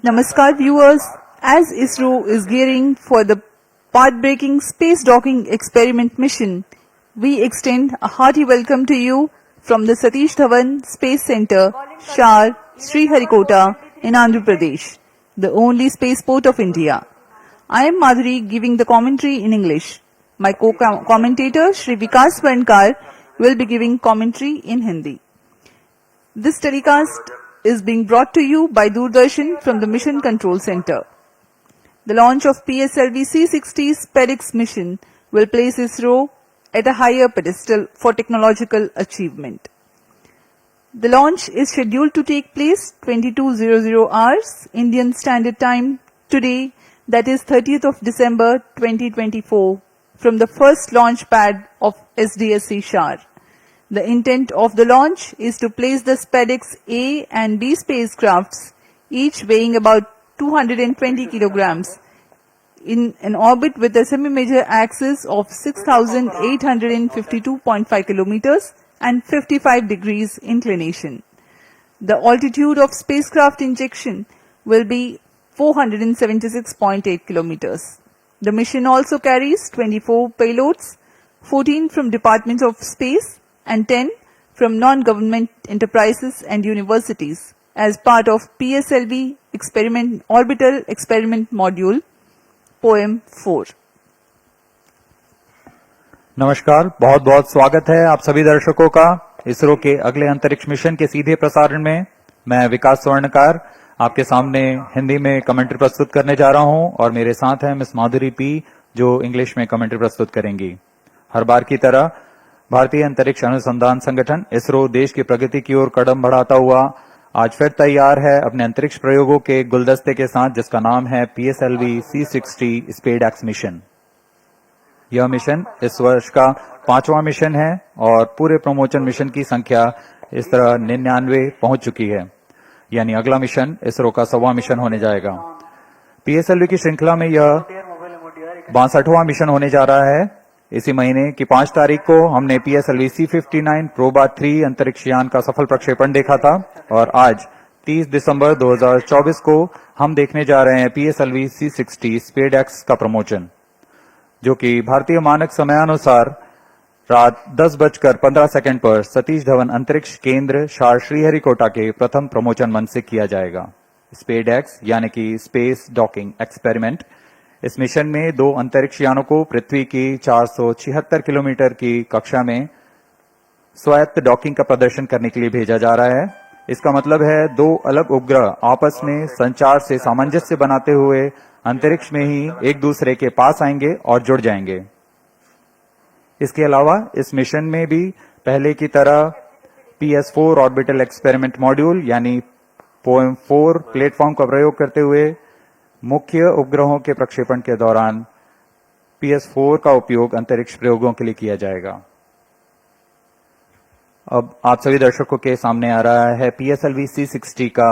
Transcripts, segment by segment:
Namaskar viewers, as ISRO is gearing for the path-breaking space docking experiment mission, we extend a hearty welcome to you from the Satish Dhawan Space Center, Shar, Sriharikota in Andhra Pradesh, the only spaceport of India. I am Madhuri giving the commentary in English. My co-commentator Shri Vikas Varnkar will be giving commentary in Hindi. This telecast is being brought to you by Doordarshan from the Mission Control Center. The launch of PSLV-c60 SPADEX mission will place ISRO at a higher pedestal for technological achievement. The launch is scheduled to take place 22:00 hours Indian Standard Time today, that is 30th of December 2024, from the first launch pad of SDSC Shar. The intent of the launch is to place the SPADEX A and B spacecrafts, each weighing about 220 kilograms, in an orbit with a semi-major axis of 6,852.5 kilometers and 55 degrees inclination. The altitude of spacecraft injection will be 476.8 kilometers. The mission also carries 24 payloads, 14 from Department of Space and 10 from non-government enterprises and universities as part of PSLV Orbital Experiment Module, poem 4। नमस्कार, बहुत बहुत स्वागत है आप सभी दर्शकों का इसरो के अगले अंतरिक्ष मिशन के सीधे प्रसारण में। मैं विकास स्वर्णकार आपके सामने हिंदी में कमेंट्री प्रस्तुत करने जा रहा हूं और मेरे साथ हैं मिस माधुरी पी जो इंग्लिश में कमेंट्री प्रस्तुत करेंगी। हर बार की तरह भारतीय अंतरिक्ष अनुसंधान संगठन इसरो देश की प्रगति की ओर कदम बढ़ाता हुआ आज फिर तैयार है अपने अंतरिक्ष प्रयोगों के गुलदस्ते के साथ, जिसका नाम है PSLV-c60 स्पेडएक्स मिशन। यह मिशन इस वर्ष का 5वां मिशन है और पूरे प्रमोशन मिशन की संख्या इस तरह 99 पहुंच चुकी है, यानी अगला मिशन इसरो का 100वां मिशन होने जाएगा। PSLV की श्रृंखला में यह 62वां मिशन होने जा रहा है। इसी महीने की 5 तारीख को हमने PSLV-c59 प्रोबा 3 अंतरिक्ष यान का सफल प्रक्षेपण देखा था और आज 30 दिसंबर 2024 को हम देखने जा रहे हैं PSLV-c60 स्पेडएक्स का प्रमोशन, जो कि भारतीय मानक समयानुसार रात 10:15 पर सतीश धवन अंतरिक्ष केंद्र शार श्रीहरिकोटा के प्रथम प्रमोशन मंच से किया जाएगा। स्पेडएक्स यानी कि स्पेस डॉकिंग एक्सपेरिमेंट, इस मिशन में 2 अंतरिक्ष यानों को पृथ्वी की 476 किलोमीटर की कक्षा में स्वायत्त डॉकिंग का प्रदर्शन करने के लिए भेजा जा रहा है। इसका मतलब है 2 अलग उपग्रह आपस में संचार से सामंजस्य बनाते हुए अंतरिक्ष में ही एक दूसरे के पास आएंगे और जुड़ जाएंगे। इसके अलावा इस मिशन में भी पहले की तरह PS4 ऑर्बिटल एक्सपेरिमेंट मॉड्यूल यानी पोएम 4 प्लेटफॉर्म का प्रयोग करते हुए मुख्य उपग्रहों के प्रक्षेपण के दौरान PS4 का उपयोग अंतरिक्ष प्रयोगों के लिए किया जाएगा। अब आप सभी दर्शकों के सामने आ रहा है PSLV-c60 का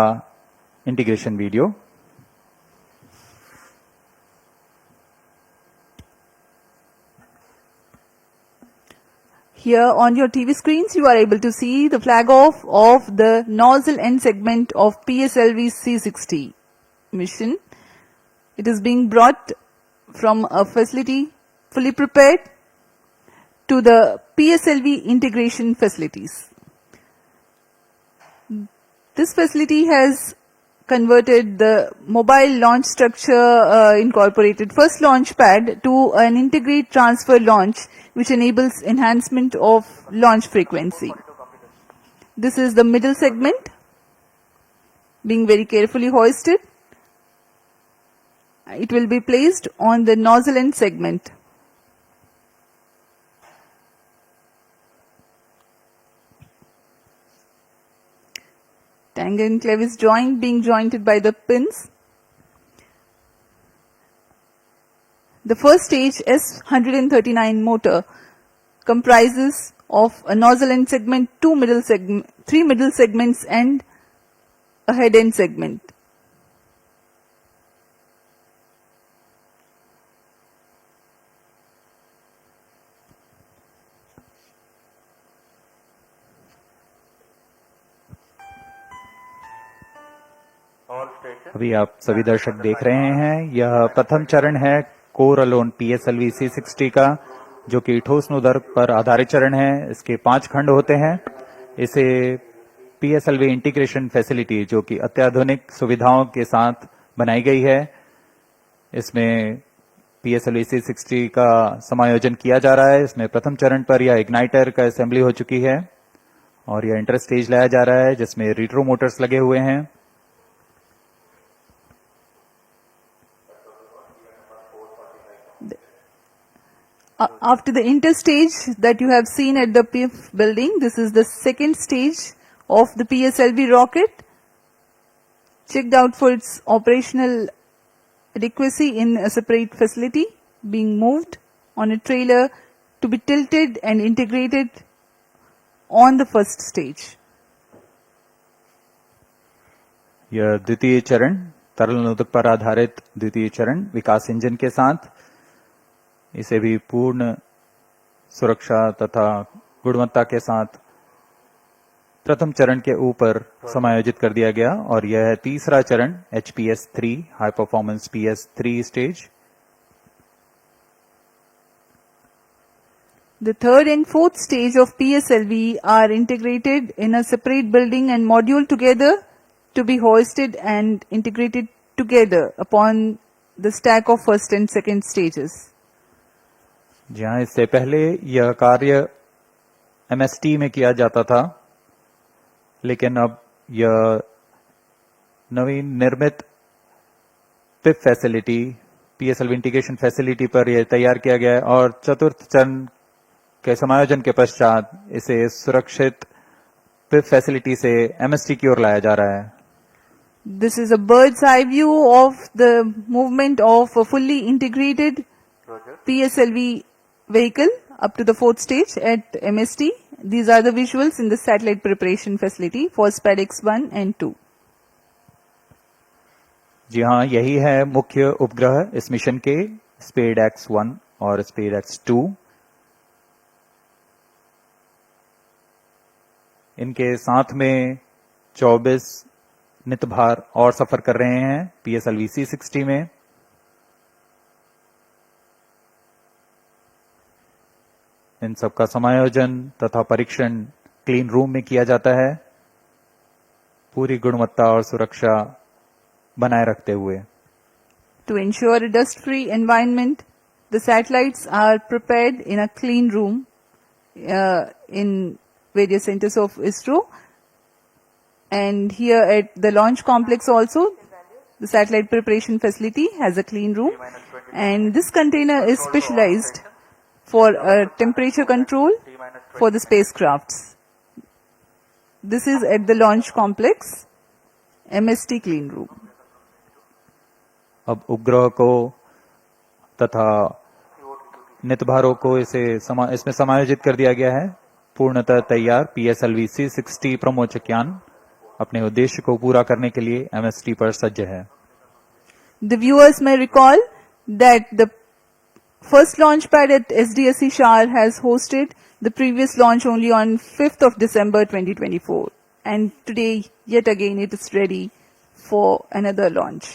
integration video. Here on your TV screens, you are able to see the flag off of the nozzle end segment of PSLV-c60 mission. It is being brought from a facility fully prepared to the PSLV integration facilities. This facility has converted the mobile launch structure incorporated first launch pad to an integrate transfer launch, which enables enhancement of launch frequency. This is the middle segment being very carefully hoisted. It will be placed on the nozzle end segment. Tangle and clevis joint being jointed by the pins. The first stage S139 motor comprises of a nozzle end segment, 3 middle segments and a head end segment. अभी आप सभी दर्शक देख रहे हैं, यह प्रथम चरण है कोर अलोन PSLV-c60 का, जो कि ठोस नोदक पर आधारित चरण है। इसके 5 खंड होते हैं। इसे PSLV इंटीग्रेशन फैसिलिटी, जो कि अत्याधुनिक सुविधाओं के साथ बनाई गई है, इसमें PSLV-c60 का समायोजन किया जा रहा है। इसमें प्रथम चरण पर यह इग्नाइटर का असेंबली हो चुकी है और यह इंटर स्टेज लाया जा रहा है, जिसमें रिट्रो मोटर्स लगे हुए हैं। After the interstage that you have seen at the PF building, this is the second stage of the PSLV rocket, checked out for its operational adequacy in a separate facility, being moved on a trailer to be tilted and integrated on the first stage. यह द्वितीय चरण, तरल नोदक पर आधारित द्वितीय चरण विकास engine के साथ, इसे भी पूर्ण सुरक्षा तथा गुणवत्ता के साथ प्रथम चरण के ऊपर समायोजित कर दिया गया। और यह है तीसरा चरण HPS-3 high performance PS3 stage. The third and fourth stage of PSLV are integrated in a separate building and module together to be hoisted and integrated together upon the stack of first and second stages. जहां इससे पहले यह कार्य MST में किया जाता था, लेकिन अब यह नवीन निर्मित पिप फैसिलिटी, PSLV इंटीग्रेशन फैसिलिटी पर यह तैयार किया गया है और चतुर्थ चरण के समायोजन के पश्चात इसे सुरक्षित पिप फैसिलिटी से MST की ओर लाया जा रहा है। This is a bird's eye view of the movement of a fully integrated PSLV vehicle up to the fourth stage at MST. These are the visuals in the satellite preparation facility for SPADEX 1 and 2. जी हाँ, यही है मुख्य उपग्रह इस mission के, SPADEX 1 और SPADEX 2। इनके साथ में 24 नितभार और सफर कर रहे हैं PSLV-c60 में। इन सबका समायोजन तथा परीक्षण क्लीन रूम में किया जाता है, पूरी गुणवत्ता और सुरक्षा बनाए रखते हुए। To ensure a dust-free environment, the satellites are prepared in a clean room in various centers of ISRO. And here at the launch complex also, the satellite preparation facility has a clean room. And this container is specialized for temperature control for the spacecrafts. This is at the launch complex, MST clean room. अब उपग्रह को तथा नितभारों को इसमें समायोजित कर दिया गया है। पूर्णतः तैयार PSLV-c60 प्रमोचक यान अपने उद्देश्य को पूरा करने के लिए MST पर सज्ज है। The viewers may recall that the first launch pad at SDSC Shar has hosted the previous launch only on 5th of December 2024, and today yet again it is ready for another launch.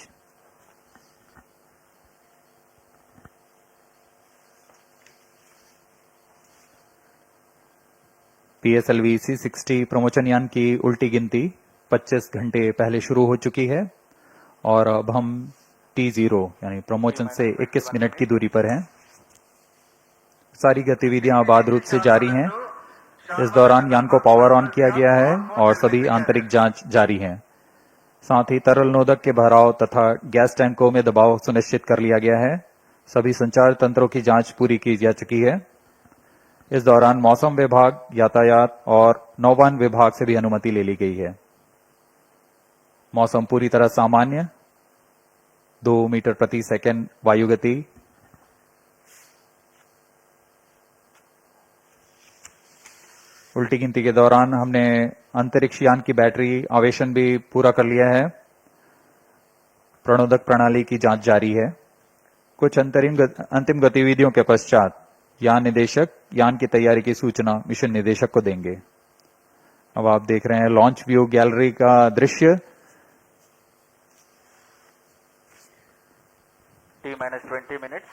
PSLV-c60 प्रमोचन यान की उल्टी गिनती 25 घंटे पहले शुरू हो चुकी है और अब हम T0 यानी प्रमोचन से 21 मिनट की दूरी पर हैं। सारी गतिविधियां आबाद रूप से जारी हैं। इस दौरान यान को पावर ऑन किया गया है और सभी आंतरिक जांच जारी हैं। साथ ही तरल नोदक के भराव तथा गैस टैंकों में दबाव सुनिश्चित कर लिया गया है। सभी संचार तंत्रों की जांच पूरी की जा चुकी है। इस दौरान मौसम विभाग, यातायात और नौवहन विभाग से भी अनुमति ले ली गई है। मौसम पूरी तरह सामान्य, 2 मीटर प्रति सेकंड वायु गति। उल्टी गिनती के दौरान हमने अंतरिक्ष यान की बैटरी आवेशन भी पूरा कर लिया है। प्रणोदक प्रणाली की जांच जारी है। कुछ अंतिम गतिविधियों के पश्चात यान निदेशक यान की तैयारी की सूचना मिशन निदेशक को देंगे। अब आप देख रहे हैं लॉन्च व्यू गैलरी का दृश्य। T-20 minutes.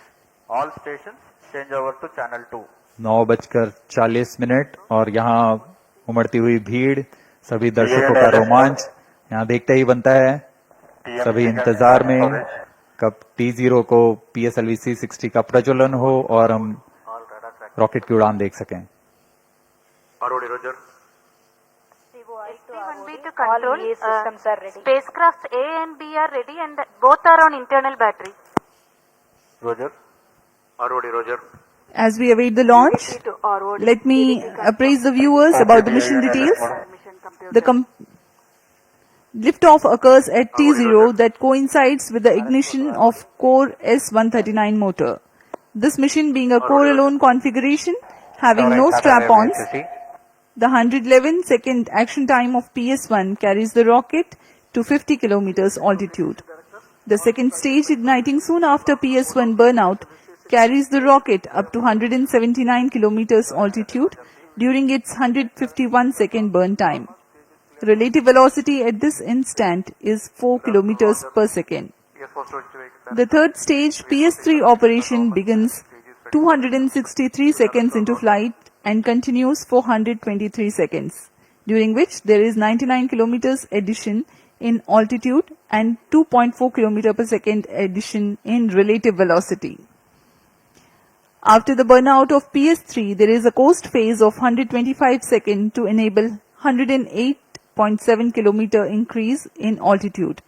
All stations change over to channel 2. 9:40 और यहाँ उमड़ती हुई भीड़, सभी दर्शकों का रोमांच यहाँ देखते ही बनता है। सभी इंतजार में कब T0 को PSLV-c60 का प्रज्वलन हो और हम रॉकेट की उड़ान देख सकें। ROD, Roger. SP1B to control. Systems are ready. Spacecraft A and B are ready and both are on internal battery. Roger. ROD, Roger. As we await the launch, let me appraise the viewers about the mission details. The liftoff occurs at T0 that coincides with the ignition of core S139 motor. This mission being a core-alone configuration having no strap-ons, the 111-second action time of PS1 carries the rocket to 50 kilometers altitude. The second stage, igniting soon after PS1 burnout, carries the rocket up to 179 kilometers altitude during its 151-second burn time. Relative velocity at this instant is 4 kilometers per second. The third stage, PS3 operation, begins 263 seconds into flight and continues for 123 seconds, during which there is 99 kilometers addition in altitude and 2.4 km per second addition in relative velocity. After the burnout of PS3, there is a coast phase of 125 seconds to enable 108.7 km increase in altitude.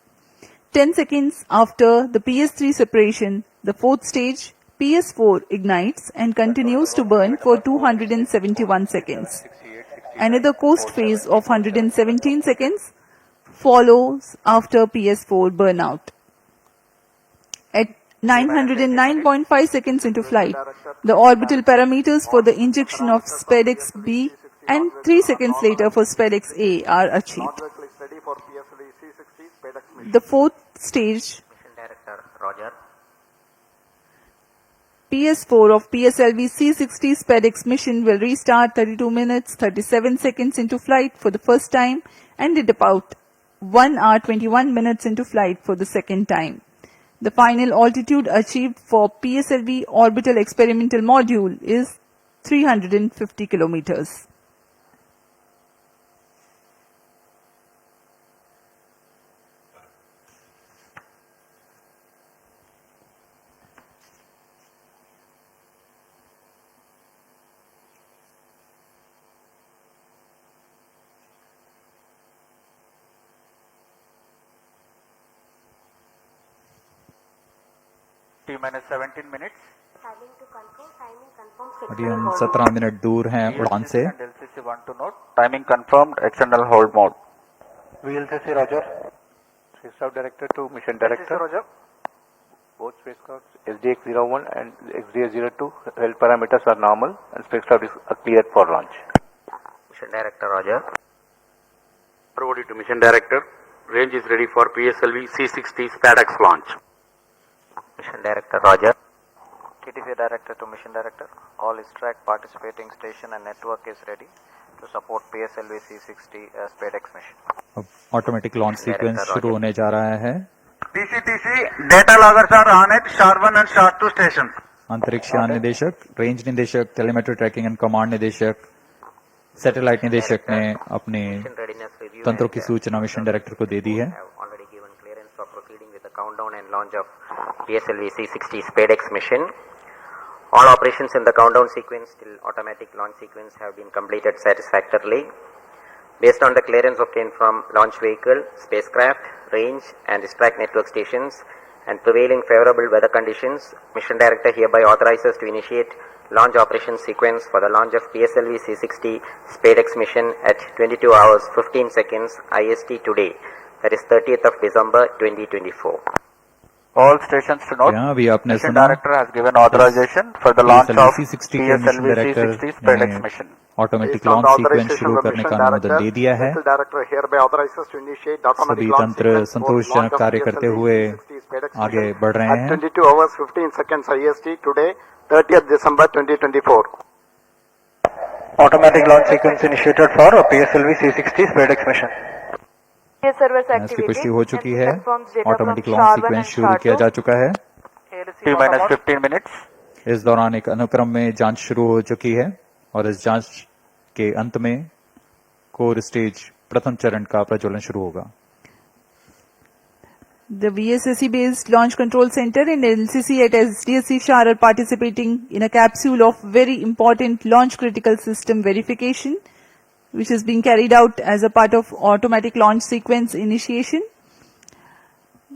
10 seconds after the PS3 separation, the fourth stage, PS4, ignites and continues to burn for 271 seconds. Another coast phase of 117 seconds follows after PS4 burnout. At 909.5 seconds into flight, the orbital parameters for the injection of SPADEX B and 3 seconds later for SPADEX A are achieved. The fourth stage, Mission Director, Roger. PS4 of PSLV-c60 SPADEX mission will restart 32 minutes 37 seconds into flight for the first time and at about 1 hour 21 minutes into flight for the second time. The final altitude achieved for PSLV orbital experimental module is 350 kilometers. T-17 minutes. अभी हम 17 minute दूर हैं उड़ान से। And LCC want to note. Timing confirmed. External hold mode. VLCC, Roger. Spacecraft Director to Mission Director. Roger. Both spacecrafts SDX-01 and XDX-02 health parameters are normal and spacecraft is cleared for launch. Mission Director, Roger. ROD to Mission Director. Range is ready for PSLV-c60 SPADEX launch. Mission Director, Roger. TTC Director to Mission Director. All ISRO participating station and network is ready to support PSLV-c60 SPADEX mission. अब automatic launch sequence शुरू होने जा रहा है। TCTC data loggers are on at SHAR-1 and SHAR-2 stations. अंतरिक्ष यान निदेशक, range निदेशक, टेलीमेट्री ट्रैकिंग एंड कमांड निदेशक, सैटेलाइट निदेशक ने अपने तंत्रों की सूचना मिशन डायरेक्टर को दे दी है। Already given clearance for proceeding with the countdown and launch of PSLV-c60 SPADEX mission. All operations in the countdown sequence till automatic launch sequence have been completed satisfactorily. Based on the clearance obtained from launch vehicle, spacecraft, range and distract network stations and prevailing favorable weather conditions, Mission Director hereby authorizes to initiate launch operation sequence for the launch of PSLV-c60 SPADEX mission at 22 hours 15 seconds IST today, that is 30th of December 2024. All stations to note. यहाँ भी आपने Mission सुना Director has given authorization for the launch of PSLV-c60 के mission PSLV-c60 director SPADEX ने mission. Automatic launch sequence शुरू करने का अनुमोदन दे दिया है। सभी तंत्र संतोषजनक कार्य करते हुए आगे बढ़ रहे हैं। 22 hours 15 seconds IST today, 30th December 2024. Automatic launch sequence initiated for PSLV-c60 SPADEX mission. इसकी पुष्टि हो चुकी है। ऑटोमेटिक लॉन्च सीक्वेंस शुरू किया जा चुका है। T minus 15 minutes. इस दौरान एक अनुक्रम में जांच शुरू हो चुकी है और इस जांच के अंत में कोर स्टेज प्रथम चरण का प्रज्वलन शुरू होगा। The VSSC-based Launch Control Center and LCC at SDSC Shar are participating in a capsule of very important launch critical system verification, which is being carried out as a part of automatic launch sequence initiation.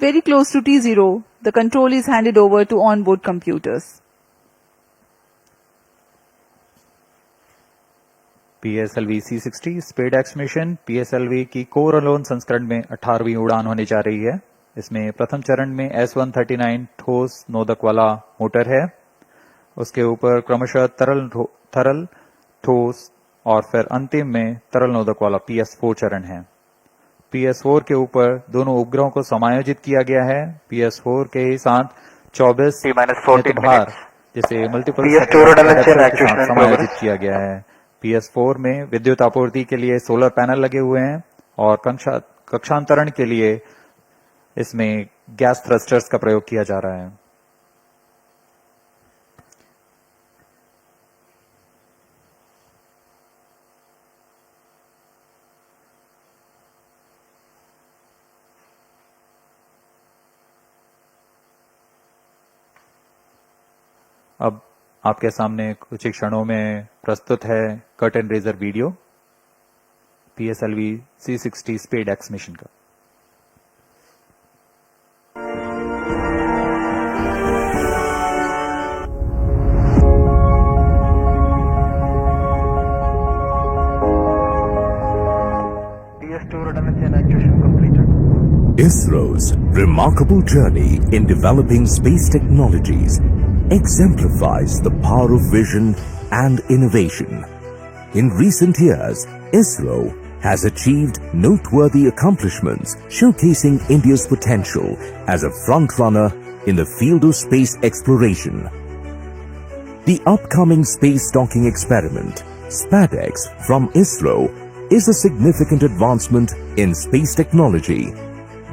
Very close to T0, the control is handed over to onboard computers. PSLV-c60 SPADEX mission PSLV की core alone संस्करण में 18वीं उड़ान होने जा रही है। इसमें प्रथम चरण में S139 ठोस नोदक वाला मोटर है। उसके ऊपर क्रमशः तरल ठोस और फिर अंतिम में तरल नोदक वाला PS4 चरण है। PS4 के ऊपर दोनों उपग्रहों को समायोजित किया गया है। PS4 के साथ 24 भार जिसे मल्टीपल समायोजित किया गया है। PS4 में विद्युत आपूर्ति के लिए सोलर पैनल लगे हुए हैं और कक्षांतरण के लिए इसमें गैस थ्रस्टर्स का प्रयोग किया जा रहा है। अब आपके सामने कुछ ही क्षणों में प्रस्तुत है curtain raiser video PSLV-c60 SPADEX mission का। ISRO's remarkable journey in developing space technologies exemplifies the power of vision and innovation. In recent years, ISRO has achieved noteworthy accomplishments showcasing India's potential as a frontrunner in the field of space exploration. The upcoming space docking experiment, SPADEX from ISRO, is a significant advancement in space technology.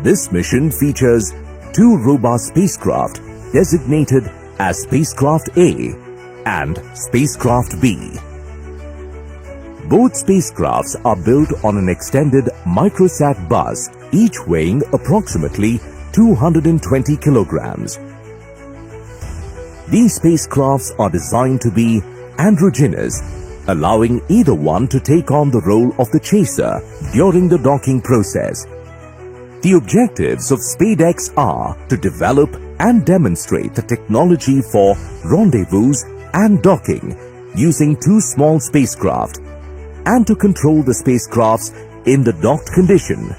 This mission features two robust spacecraft designated as Spacecraft A and Spacecraft B. Both spacecrafts are built on an extended microsat bus, each weighing approximately 220 kilograms. These spacecrafts are designed to be androgynous, allowing either one to take on the role of the chaser during the docking process. The objectives of SPADEX are to develop and demonstrate the technology for rendezvous and docking using two small spacecraft and to control the spacecrafts in the docked condition.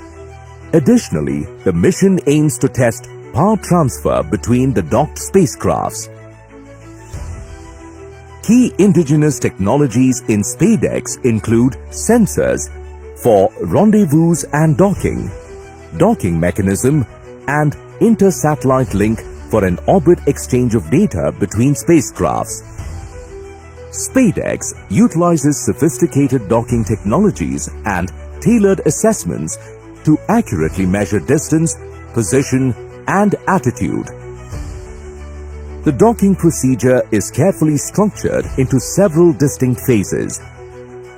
Additionally, the mission aims to test power transfer between the docked spacecrafts. Key indigenous technologies in SPADEX include sensors for rendezvous and docking mechanism, and inter-satellite link for an orbit exchange of data between spacecrafts. SPADEX utilizes sophisticated docking technologies and tailored assessments to accurately measure distance, position, and attitude. The docking procedure is carefully structured into several distinct phases.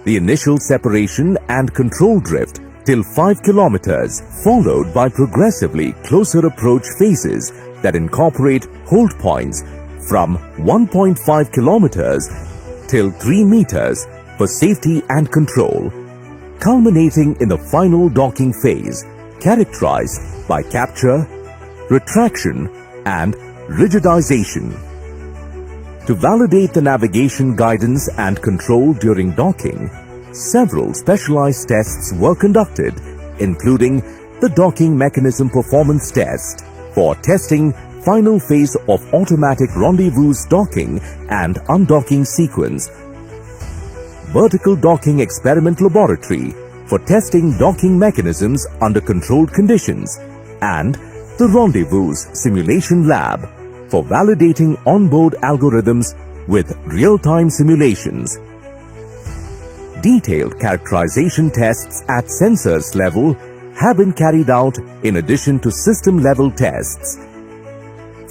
The initial separation and control drift till 5 kilometers, followed by progressively closer approach phases that incorporate hold points from 1.5 kilometers till 3 meters for safety and control, culminating in the final docking phase, characterized by capture, retraction, and rigidization. To validate the navigation guidance and control during docking, several specialized tests were conducted, including the docking mechanism performance test for testing final phase of automatic rendezvous docking and undocking sequence, vertical docking experiment laboratory for testing docking mechanisms under controlled conditions, and the rendezvous simulation lab for validating onboard algorithms with real-time simulations. Detailed characterization tests at sensors level have been carried out in addition to system level tests.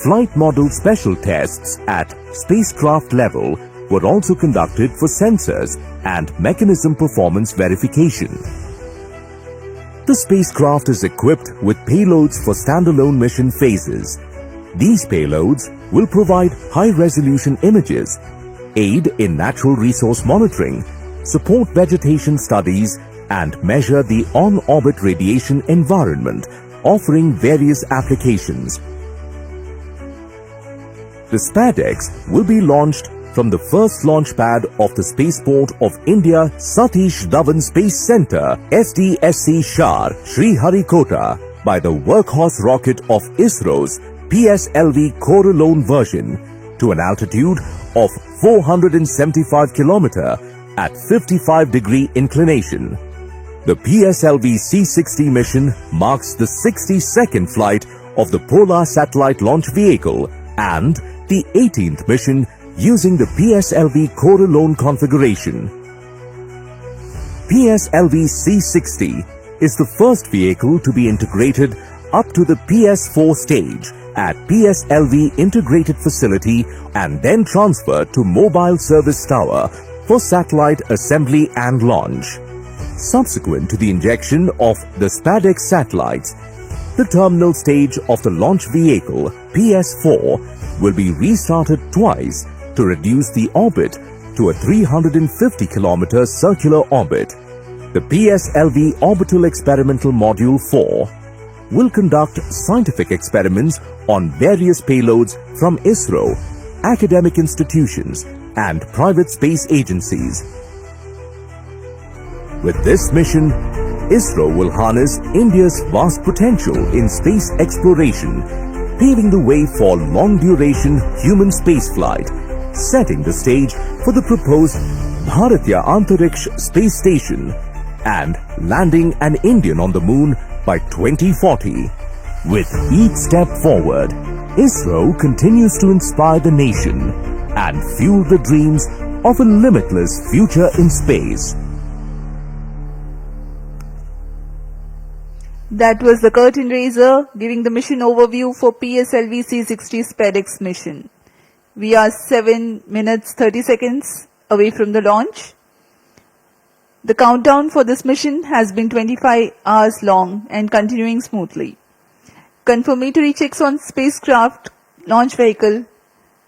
Flight model special tests at spacecraft level were also conducted for sensors and mechanism performance verification. The spacecraft is equipped with payloads for standalone mission phases. These payloads will provide high-resolution images, aid in natural resource monitoring, support vegetation studies, and measure the on-orbit radiation environment, offering various applications. The SPADEX will be launched from the first launch pad of the Spaceport of India Satish Dhawan Space Centre SDSC Shar Sriharikota by the workhorse rocket of ISRO's PSLV-c60 version to an altitude of 475 km at 55-degree inclination. The PSLV-c60 mission marks the 62nd flight of the Polar Satellite Launch Vehicle and the 18th mission using the PSLV-c60 configuration. PSLV-c60 is the first vehicle to be integrated up to the PS4 stage at PSLV Integrated Facility and then transferred to Mobile Service Tower for satellite assembly and launch. Subsequent to the injection of the SPADEX satellites, the terminal stage of the launch vehicle, PS4, will be restarted twice to reduce the orbit to a 350 km circular orbit. The PSLV Orbital Experimental Module 4 will conduct scientific experiments on various payloads from ISRO, academic institutions, and private space agencies. With this mission, ISRO will harness India's vast potential in space exploration, paving the way for long-duration human spaceflight, setting the stage for the proposed Bharatiya Antariksh Space Station and landing an Indian on the moon by 2040. With each step forward, ISRO continues to inspire the nation and fuel the dreams of a limitless future in space. That was the curtain raiser giving the mission overview for PSLV-c60 SPADEX mission. We are 7 minutes 30 seconds away from the launch. The countdown for this mission has been 25 hours long and continuing smoothly. Confirmatory checks on spacecraft, launch vehicle,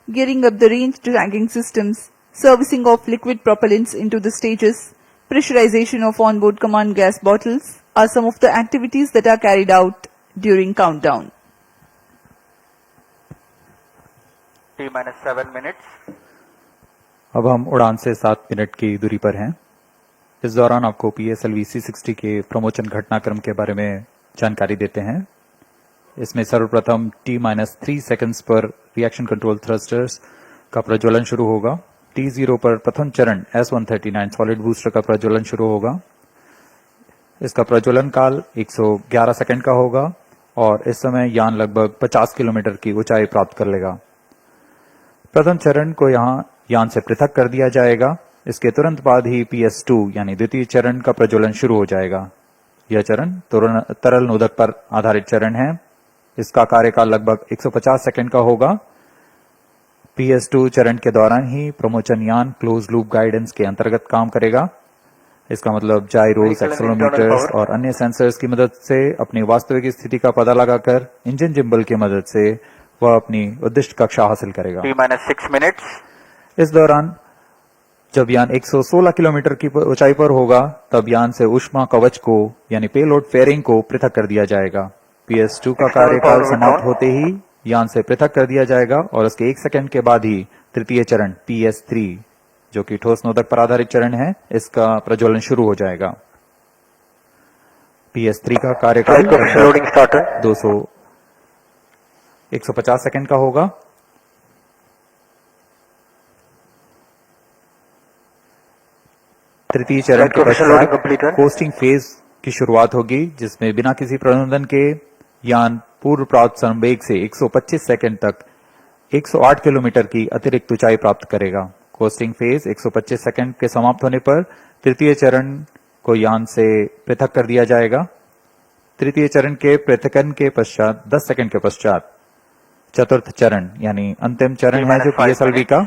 gearing up the range tracking systems, servicing of liquid propellants into the stages, pressurization of onboard command gas bottles are some of the activities that are carried out during countdown. T-7 minutes. अब हम उड़ान से 7 minute की दूरी पर हैं। इस दौरान आपको PSLV-c60 के प्रमोशन घटनाक्रम के बारे में जानकारी देते हैं। इसमें सर्वप्रथम T-3 सेकंड्स पर रिएक्शन कंट्रोल थ्रस्टर्स का प्रज्वलन शुरू होगा। T0 पर प्रथम चरण S139 सॉलिड बूस्टर का प्रज्वलन शुरू होगा। इसका प्रज्वलन काल 111 सेकंड का होगा और इस समय यान लगभग 50 किलोमीटर की ऊंचाई प्राप्त कर लेगा। प्रथम चरण को यहां यान से पृथक कर दिया जाएगा। इसके तुरंत बाद ही PS2 यानी द्वितीय चरण का प्रज्वलन शुरू हो जाएगा। यह चरण तरल नोदक पर आधारित चरण है। इसका कार्यकाल लगभग 150 सेकंड का होगा। PS2 चरण के दौरान ही प्रमोशन यान क्लोज लूप गाइडेंस के अंतर्गत काम करेगा। इसका मतलब जाइरोस, एक्सेलेरोमीटर्स और अन्य सेंसर्स की मदद से अपनी वास्तविक स्थिति का पता लगाकर इंजन जिम्बल की मदद से वह अपनी उद्दिष्ट कक्षा हासिल करेगा। T-6 minutes. इस दौरान जब यान 116 किलोमीटर की ऊंचाई पर होगा तब यान से ऊष्मा कवच को यानी पेलोड फेयरिंग को पृथक कर दिया जाएगा। PS2 का कार्यकाल समाप्त होते ही यान से पृथक कर दिया जाएगा और उसके 1 सेकंड के बाद ही तृतीय चरण PS3 जो कि ठोस नोदक पर आधारित चरण है, इसका प्रज्वलन शुरू हो जाएगा। PS3 का कार्यकाल 150 सेकंड का होगा। तृतीय चरण के पश्चात कोस्टिंग फेज की शुरुआत होगी, जिसमें बिना किसी प्रबंधन के यान पूर्व प्राप्त संवेग से 125 सेकंड तक 108 किलोमीटर की अतिरिक्त ऊंचाई प्राप्त करेगा। कोस्टिंग फेज 125 सेकंड के समाप्त होने पर तृतीय चरण को यान से पृथक कर दिया जाएगा। तृतीय चरण के पृथकन के पश्चात 10 सेकंड के पश्चात चतुर्थ चरण यानी अंतिम चरण है जो PSLV का,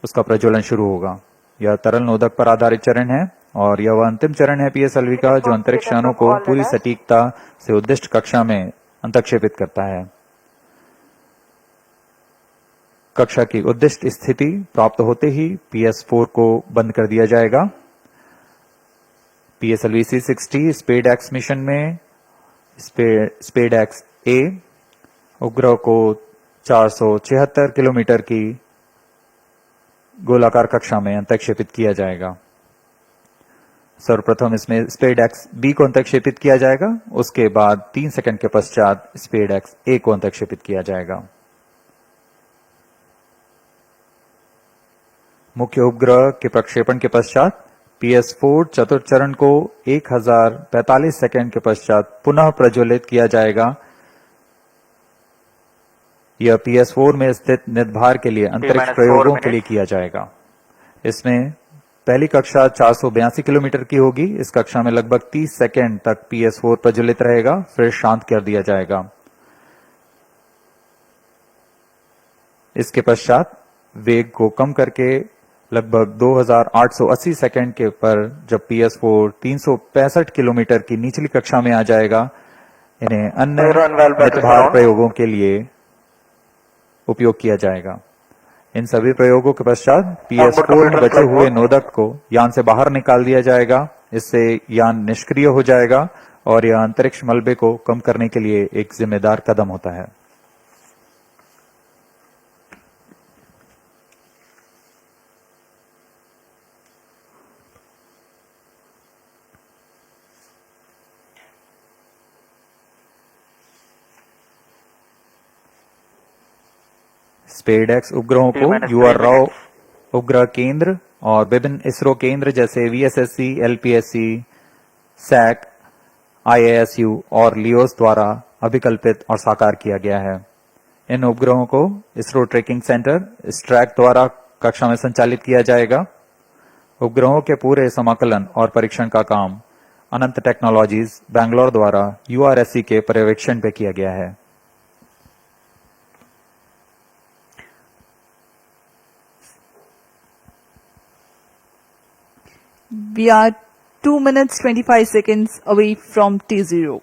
उसका प्रज्वलन शुरू होगा। यह तरल नोदक पर आधारित चरण है और यह वह अंतिम चरण है PSLV का जो अंतरिक्ष यानों को पूरी सटीकता से उद्दिष्ट कक्षा में अंतक्षेपित करता है। कक्षा की उद्दिष्ट स्थिति प्राप्त होते ही PS4 को बंद कर दिया जाएगा। PSLV-c60 SPADEX मिशन में SPADEX A उपग्रह को 476 किलोमीटर की गोलाकार कक्षा में अंतक्षेपित किया जाएगा। सर्वप्रथम इसमें SPADEX B को अंतक्षेपित किया जाएगा, उसके बाद 3 सेकंड के पश्चात SPADEX A को अंतक्षेपित किया जाएगा। मुख्य उपग्रह के प्रक्षेपण के पश्चात PS4 चतुर्थ चरण को 1045 सेकंड के पश्चात पुनः प्रज्वलित किया जाएगा। यह PS4 में स्थित निदभार के लिए अंतरिक्ष प्रयोगों के लिए किया जाएगा। इसमें पहली कक्षा 482 किलोमीटर की होगी। इस कक्षा में लगभग 30 सेकंड तक PS4 प्रज्वलित रहेगा, फिर शांत कर दिया जाएगा। इसके पश्चात वेग को कम करके लगभग 2880 सेकंड के पर जब PS4 365 किलोमीटर की निचली कक्षा में आ जाएगा, इन्हें अन्य निदभार प्रयोगों के लिए उपयोग किया जाएगा। इन सभी प्रयोगों के पश्चात PS4 में बचे हुए नोदक को यान से बाहर निकाल दिया जाएगा। इससे यान निष्क्रिय हो जाएगा और यह अंतरिक्ष मलबे को कम करने के लिए एक जिम्मेदार कदम होता है। स्पेडेक्स उपग्रहों को URO उपग्रह केंद्र और विभिन्न इसरो केंद्र जैसे VSSC, LPSC, SAC, IASU और लियोस द्वारा अभिकल्पित और साकार किया गया है। इन उपग्रहों को इसरो ट्रैकिंग सेंटर स्ट्रैक द्वारा कक्षा में संचालित किया जाएगा। उपग्रहों के पूरे समाकलन और परीक्षण का काम अनंत टेक्नोलॉजीज बैंगलोर द्वारा URSC के पर्यवेक्षण पे किया गया है। We are 2 minutes 25 seconds away from T0.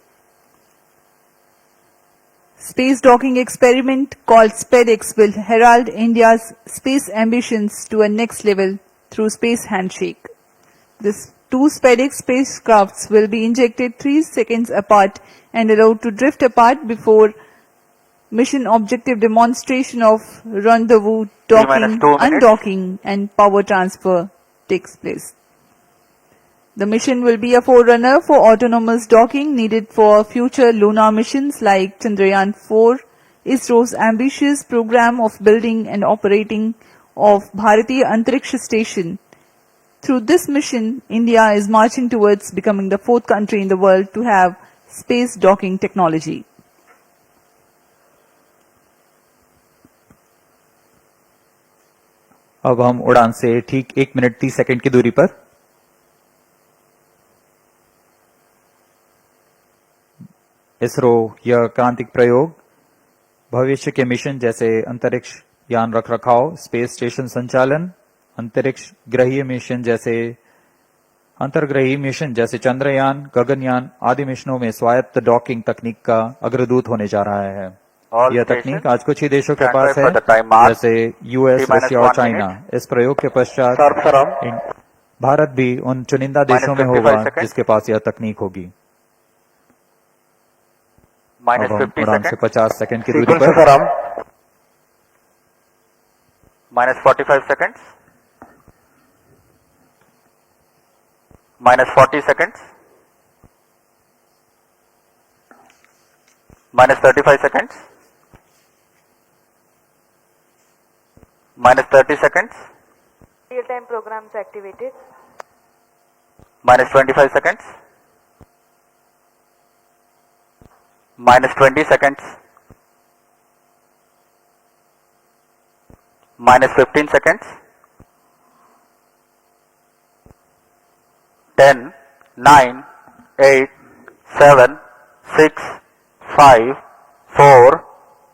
Space docking experiment called SPADEX will herald India's space ambitions to a next level through space handshake. These two SPADEX spacecrafts will be injected 3 seconds apart and allowed to drift apart before mission objective demonstration of rendezvous, docking, undocking and power transfer takes place. The mission will be a forerunner for autonomous docking needed for future lunar missions like Chandrayaan-4, ISRO's ambitious program of building and operating of Bharatiya Antariksha Station. Through this mission, India is marching towards becoming the 4th country in the world to have space docking technology. अब हम उड़ान से ठीक 1 minute 30 second की दूरी पर इसरो यह क्रांतिक प्रयोग भविष्य के मिशन जैसे अंतरिक्ष यान रखरखाव, स्पेस स्टेशन संचालन, अंतरिक्ष ग्रहीय मिशन जैसे अंतर्ग्रही मिशन जैसे चंद्रयान, गगनयान आदि मिशनों में स्वायत्त डॉकिंग तकनीक का अग्रदूत होने जा रहा है। यह तकनीक आज कुछ ही देशों के पास है जैसे US, रशिया और चाइना। इस प्रयोग के पश्चात भारत भी उन चुनिंदा देशों में होगा जिसके पास यह तकनीक होगी। अब हम उड़ान से 50 सेकंड की दूरी पर -45 seconds, -40 seconds, -35 seconds, -30 seconds, Real-time programs activated. -25 seconds, -20 seconds, -15 seconds, 10, 9, 8, 7, 6, 5, 4,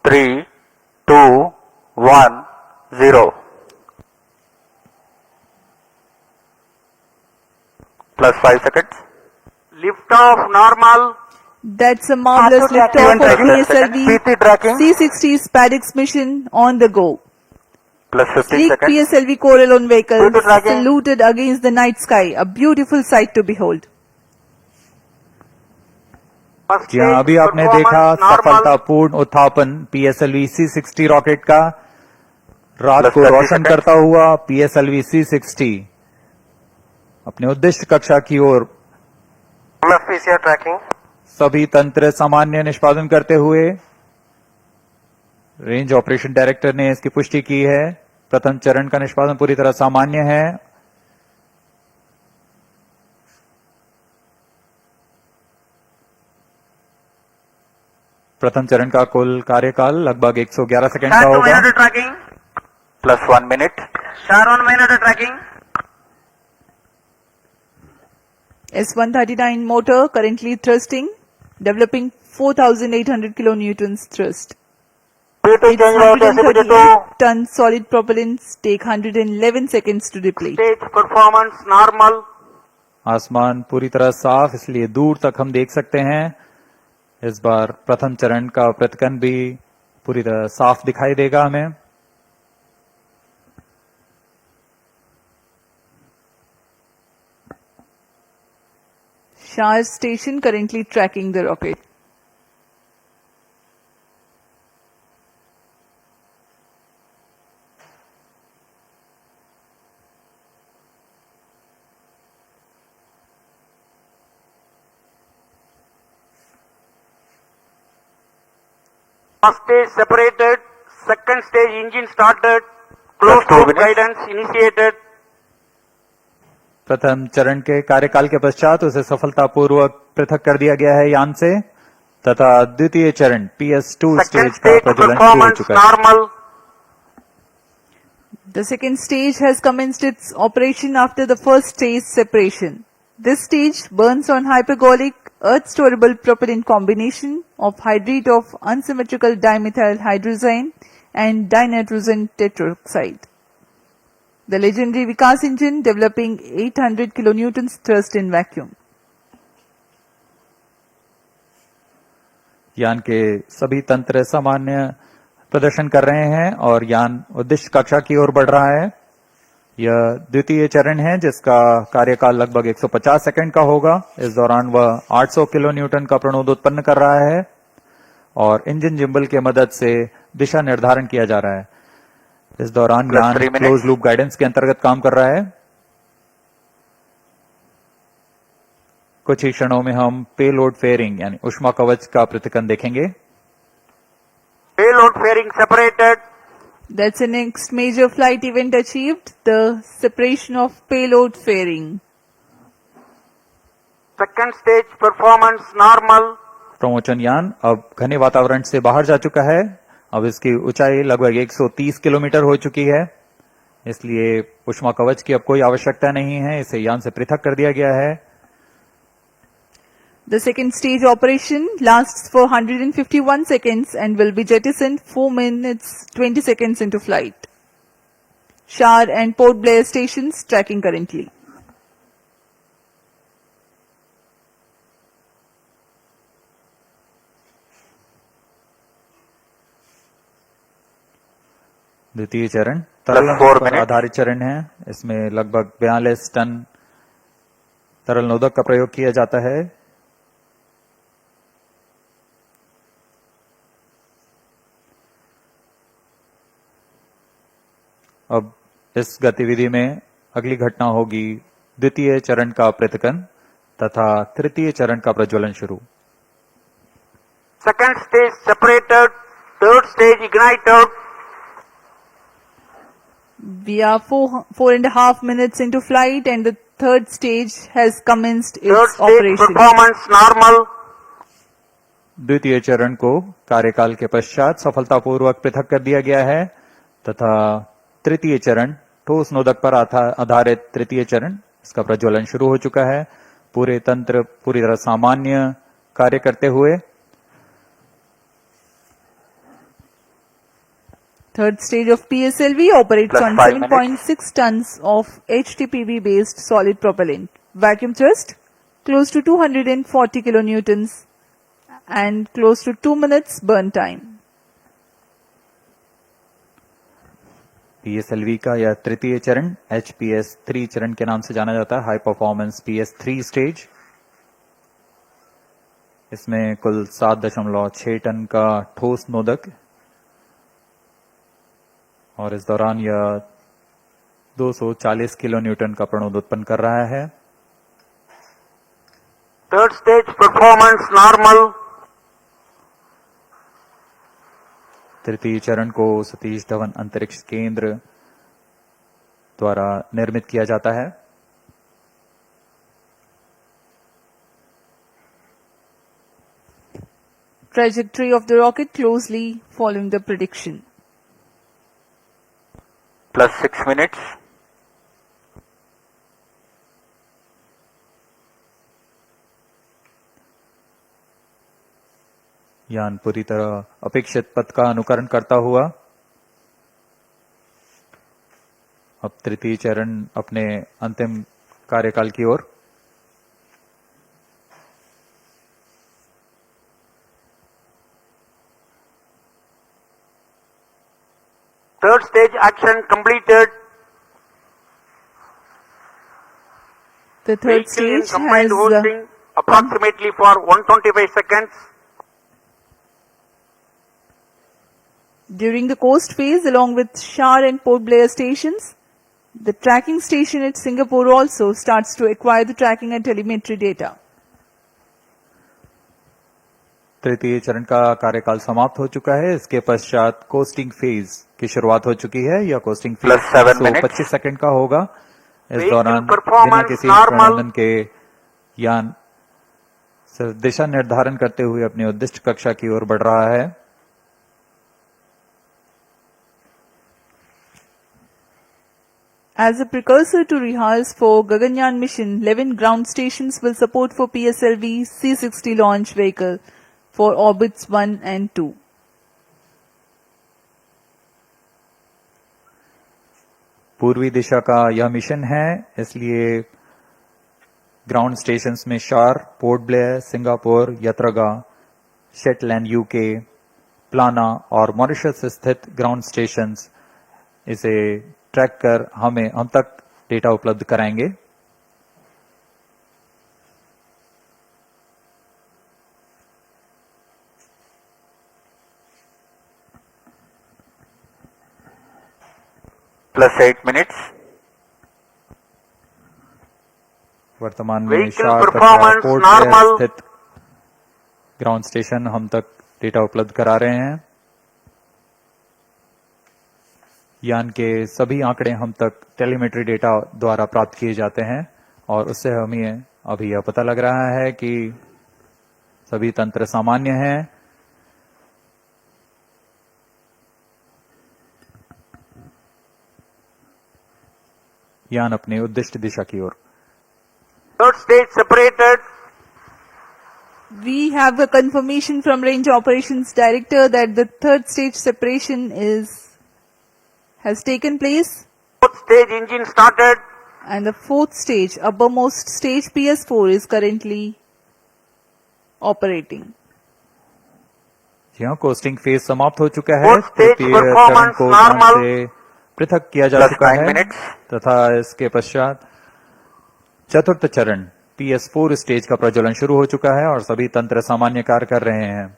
3, 2, 1, 0. Plus 5 seconds. Lift off normal. That's a marvelous Auto liftoff tracking. of PT tracking. PSLV-c60 SPADEX mission on the go. Plus 15 Sleek seconds. PSLV core-alone vehicle Auto tracking. saluted against the night sky, a beautiful sight to behold. First जी हाँ, stage अभी आपने देखा performance normal. सफलतापूर्ण उत्थापन PSLV-c60 rocket का रात Plus को 30 रोशन seconds. करता हुआ PSLV-c60 अपने उद्दिष्ट कक्षा की ओर PCR tracking. सभी तंत्र सामान्य निष्पादन करते हुए रेंज ऑपरेशन डायरेक्टर ने इसकी पुष्टि की है। प्रथम चरण का निष्पादन पूरी तरह सामान्य है। प्रथम चरण का कुल कार्यकाल लगभग 111 सेकंड का होगा। tracking. Plus 1 minute. Star 1 minute tracking. S139 motor currently thrusting, developing 4,800 kilonewtons thrust. P2 Its 138-ton solid propellants take 111 seconds to deplete. Stage performance normal. आसमान पूरी तरह साफ, इसलिए दूर तक हम देख सकते हैं। इस बार प्रथम चरण का प्रतिकन भी पूरी तरह साफ दिखाई देगा हमें। Shah station currently tracking the rocket. First stage separated. Second stage engine started. Closed Plus 2 loop minutes. guidance initiated. प्रथम चरण के कार्यकाल के पश्चात उसे सफलतापूर्वक पृथक कर दिया गया है यान से तथा द्वितीय चरण PS2 Second स्टेज का stage प्रज्वलन शुरू हो performance चुका है। normal. The second stage has commenced its operation after the first stage separation. This stage burns on hypergolic earth-storable propellant combination of hydrate of unsymmetrical dimethyl hydrazine and dinitrogen tetroxide. The legendary Vikas engine developing 800 kilonewtons thrust in vacuum. यान के सभी तंत्र सामान्य प्रदर्शन कर रहे हैं और यान उद्दिष्ट कक्षा की ओर बढ़ रहा है। यह द्वितीय चरण है जिसका कार्यकाल लगभग 150 सेकंड का होगा। इस दौरान वह 800 किलो न्यूटन का प्रणोद उत्पन्न कर रहा है और इंजन जिम्बल की मदद से दिशा निर्धारण किया जा रहा है। इस दौरान Plus यान 3 minutes. क्लोज लूप गाइडेंस के अंतर्गत काम कर रहा है। कुछ ही क्षणों में हम पेलोड फेयरिंग यानी ऊष्मा कवच का प्रतिकन देखेंगे। Payload fairing separated. That's the next major flight event achieved, the separation of payload fairing. Second stage performance normal. प्रमोचन यान अब घने वातावरण से बाहर जा चुका है। अब इसकी ऊंचाई लगभग 130 किलोमीटर हो चुकी है, इसलिए ऊष्मा कवच की अब कोई आवश्यकता नहीं है। इसे यान से पृथक कर दिया गया है। The second stage operation lasts for 151 seconds and will be jettisoned 4 minutes 20 seconds into flight. Shar and Port Blair stations tracking currently. द्वितीय चरण तरल 4 पर minutes. आधारित चरण है। इसमें लगभग 42 टन तरल नोदक का प्रयोग किया जाता है। अब इस गतिविधि में अगली घटना होगी द्वितीय चरण का पृथकन तथा तृतीय चरण का प्रज्वलन शुरू। Second stage separated. Third stage ignited. We are 4.5 minutes into flight and the third stage has commenced Third its stage operation. performance normal. द्वितीय चरण को कार्यकाल के पश्चात सफलतापूर्वक पृथक कर दिया गया है तथा तृतीय चरण ठोस नोदक पर आधारित तृतीय चरण इसका प्रज्वलन शुरू हो चुका है। पूरे तंत्र पूरी तरह सामान्य कार्य करते हुए Third stage of PSLV operates Plus on 5 minutes. 7.6 tons of HTPV based solid propellant. Vacuum thrust close to 240 kilonewtons and close to 2 minutes burn time. PSLV का यह तृतीय चरण HPS 3 चरण के नाम से जाना जाता है, हाई परफॉर्मेंस PS 3 स्टेज। इसमें कुल 7.6 टन का ठोस नोदक और इस दौरान यह 240 किलो न्यूटन का प्रणोद उत्पन्न कर रहा है। Third stage performance normal. तृतीय चरण को सतीश धवन अंतरिक्ष केंद्र द्वारा निर्मित किया जाता है। Trajectory of the rocket closely following the prediction. Plus 6 minutes. यान पूरी तरह अपेक्षित पथ का अनुकरण करता हुआ अब तृतीय चरण अपने अंतिम कार्यकाल की ओर। Third stage action completed. The third Vehicle in stage combined has hosting approximately for 125 seconds. during the coast phase along with Shar and Port Blair stations. The tracking station at Singapore also starts to acquire the tracking and telemetry data. तृतीय चरण का कार्यकाल समाप्त हो चुका है। इसके पश्चात कोस्टिंग फेज की शुरुआत हो चुकी है। यह costing phase Plus 7 minutes. 25 second का होगा। इस Vehicle दौरान performance बिना किसी normal. प्रबंधन के यान दिशा निर्धारण करते हुए अपनी उद्दिष्ट कक्षा की ओर बढ़ रहा है। As a precursor to rehearse for Gaganyaan mission, 11 ground stations will support for PSLV-c60 launch vehicle for orbits 1 and 2. पूर्वी दिशा का यह मिशन है, इसलिए ग्राउंड स्टेशंस में शार, पोर्ट ब्लेयर, सिंगापुर, यत्रगा, शेटलैंड यूके, प्लाना और मॉरिशस स्थित ग्राउंड स्टेशंस इसे ट्रैक कर हम तक डेटा उपलब्ध कराएंगे। Plus 8 minutes. वर्तमान में Vehicle शार तथा performance पोर्ट ब्लेयर normal. स्थित ग्राउंड स्टेशन हम तक डेटा उपलब्ध करा रहे हैं। यान के सभी आंकड़े हम तक टेलीमेट्री डेटा द्वारा प्राप्त किए जाते हैं और उससे हमें अभी यह पता लग रहा है कि सभी तंत्र सामान्य हैं। यान अपने उद्दिष्ट दिशा की ओर। Third stage separated. We have a confirmation from Range Operations Director that the third stage separation has taken place Fourth stage engine started. and the fourth stage, uppermost stage PS4 is currently operating. यहाँ costing phase समाप्त हो चुका है। Fourth stage तृतीय चरण performance को यान normal. से पृथक किया जा Plus चुका 9 है minutes. तथा इसके पश्चात चतुर्थ चरण PS4 स्टेज का प्रज्वलन शुरू हो चुका है और सभी तंत्र सामान्य कार्य कर रहे हैं।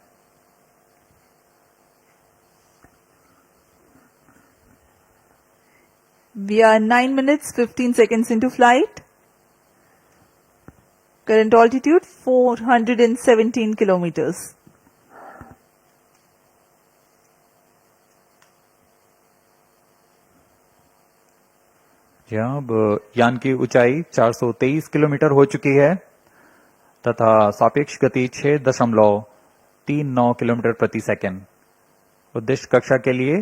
We are 9 minutes 15 seconds into flight. Current altitude 417 kilometers. यहाँ अब यान की ऊंचाई 423 किलोमीटर हो चुकी है तथा सापेक्ष गति 6.39 किलोमीटर प्रति सेकंड। उद्दिष्ट कक्षा के लिए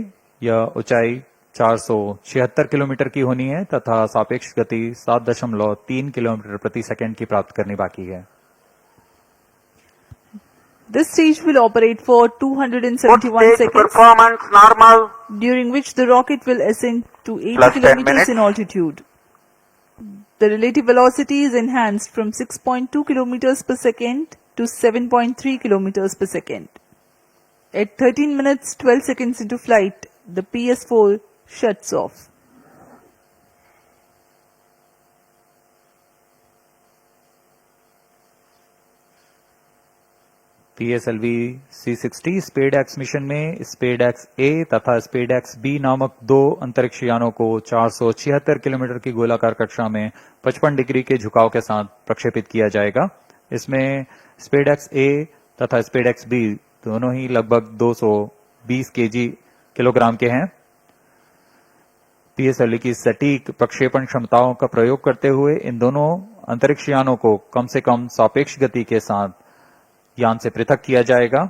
यह ऊंचाई 476 किलोमीटर की होनी है तथा सापेक्ष गति 7.3 किलोमीटर प्रति सेकंड की प्राप्त करनी बाकी है। This stage will operate for 271 Stage seconds, performance normal. during which the rocket will ascend to 80 Plus 10 kilometers minutes. in altitude. The relative velocity is enhanced from 6.2 kilometers per second to 7.3 kilometers per second. At 13 minutes 12 seconds into flight, the PS4 shuts off. PSLV-c60 SpaDeX mission में स्पेडेक्स ए तथा SpaDeX B नामक दो अंतरिक्ष यानों को 476 kilometre की गोलाकार कक्षा में 55 डिग्री के झुकाव के साथ प्रक्षेपित किया जाएगा। इसमें स्पेडेक्स ए तथा स्पेडेक्स बी दोनों ही लगभग 220 किलोग्राम के हैं। पीएसएलवी की सटीक प्रक्षेपण क्षमताओं का प्रयोग करते हुए इन दोनों अंतरिक्ष यानों को कम से कम सापेक्ष गति के साथ यान से पृथक किया जाएगा।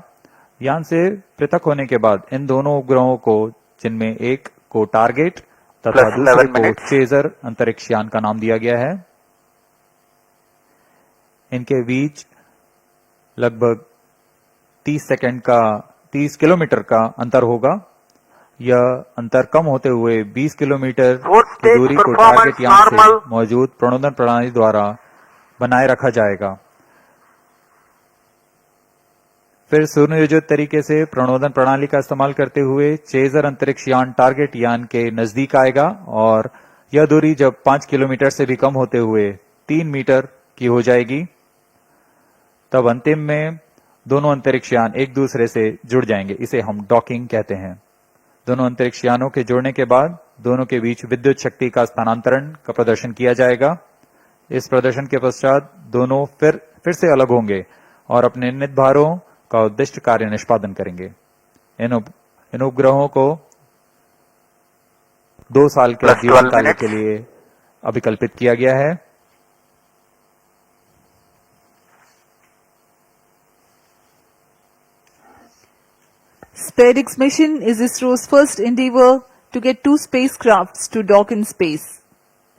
यान से पृथक होने के बाद इन दोनों उपग्रहों को, जिनमें एक को टारगेट तथा Plus दूसरे 11 को minutes. चेजर अंतरिक्ष यान का नाम दिया गया है। इनके बीच लगभग 30 किलोमीटर का अंतर होगा। यह अंतर कम होते हुए 20 किलोमीटर Fourth की stage दूरी को performance टारगेट यान से normal. मौजूद प्रणोदन प्रणाली द्वारा बनाए रखा जाएगा। फिर सुनियोजित तरीके से प्रणोदन प्रणाली का इस्तेमाल करते हुए चेजर अंतरिक्ष यान टारगेट यान के नजदीक आएगा और यह दूरी जब 5 किलोमीटर से भी कम होते हुए 3 मीटर की हो जाएगी, तब अंतिम में दोनों अंतरिक्ष यान एक दूसरे से जुड़ जाएंगे। इसे हम डॉकिंग कहते हैं। दोनों अंतरिक्ष यानों के जुड़ने के बाद दोनों के बीच विद्युत शक्ति का स्थानांतरण का प्रदर्शन किया जाएगा। इस प्रदर्शन के पश्चात दोनों फिर से अलग होंगे और अपने नियत भारों का उद्दिष्ट कार्य निष्पादन करेंगे। इन उपग्रहों को 2 साल के Plus जीवन 12 काल minutes. के लिए अभिकल्पित किया गया है। SPADEX mission is ISRO's first endeavor to get two spacecrafts to dock in space.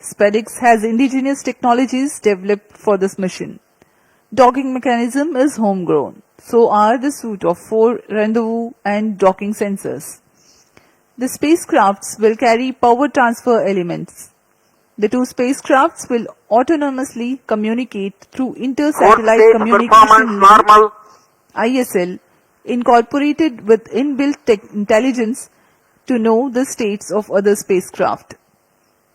SPADEX has indigenous technologies developed for this mission. Docking mechanism is homegrown. So are the suite of 4 rendezvous and docking sensors. The spacecrafts will carry power transfer elements. The two spacecrafts will autonomously communicate through Fourth inter-satellite stage communication performance link normal. ISL, incorporated with inbuilt intelligence to know the states of other spacecraft.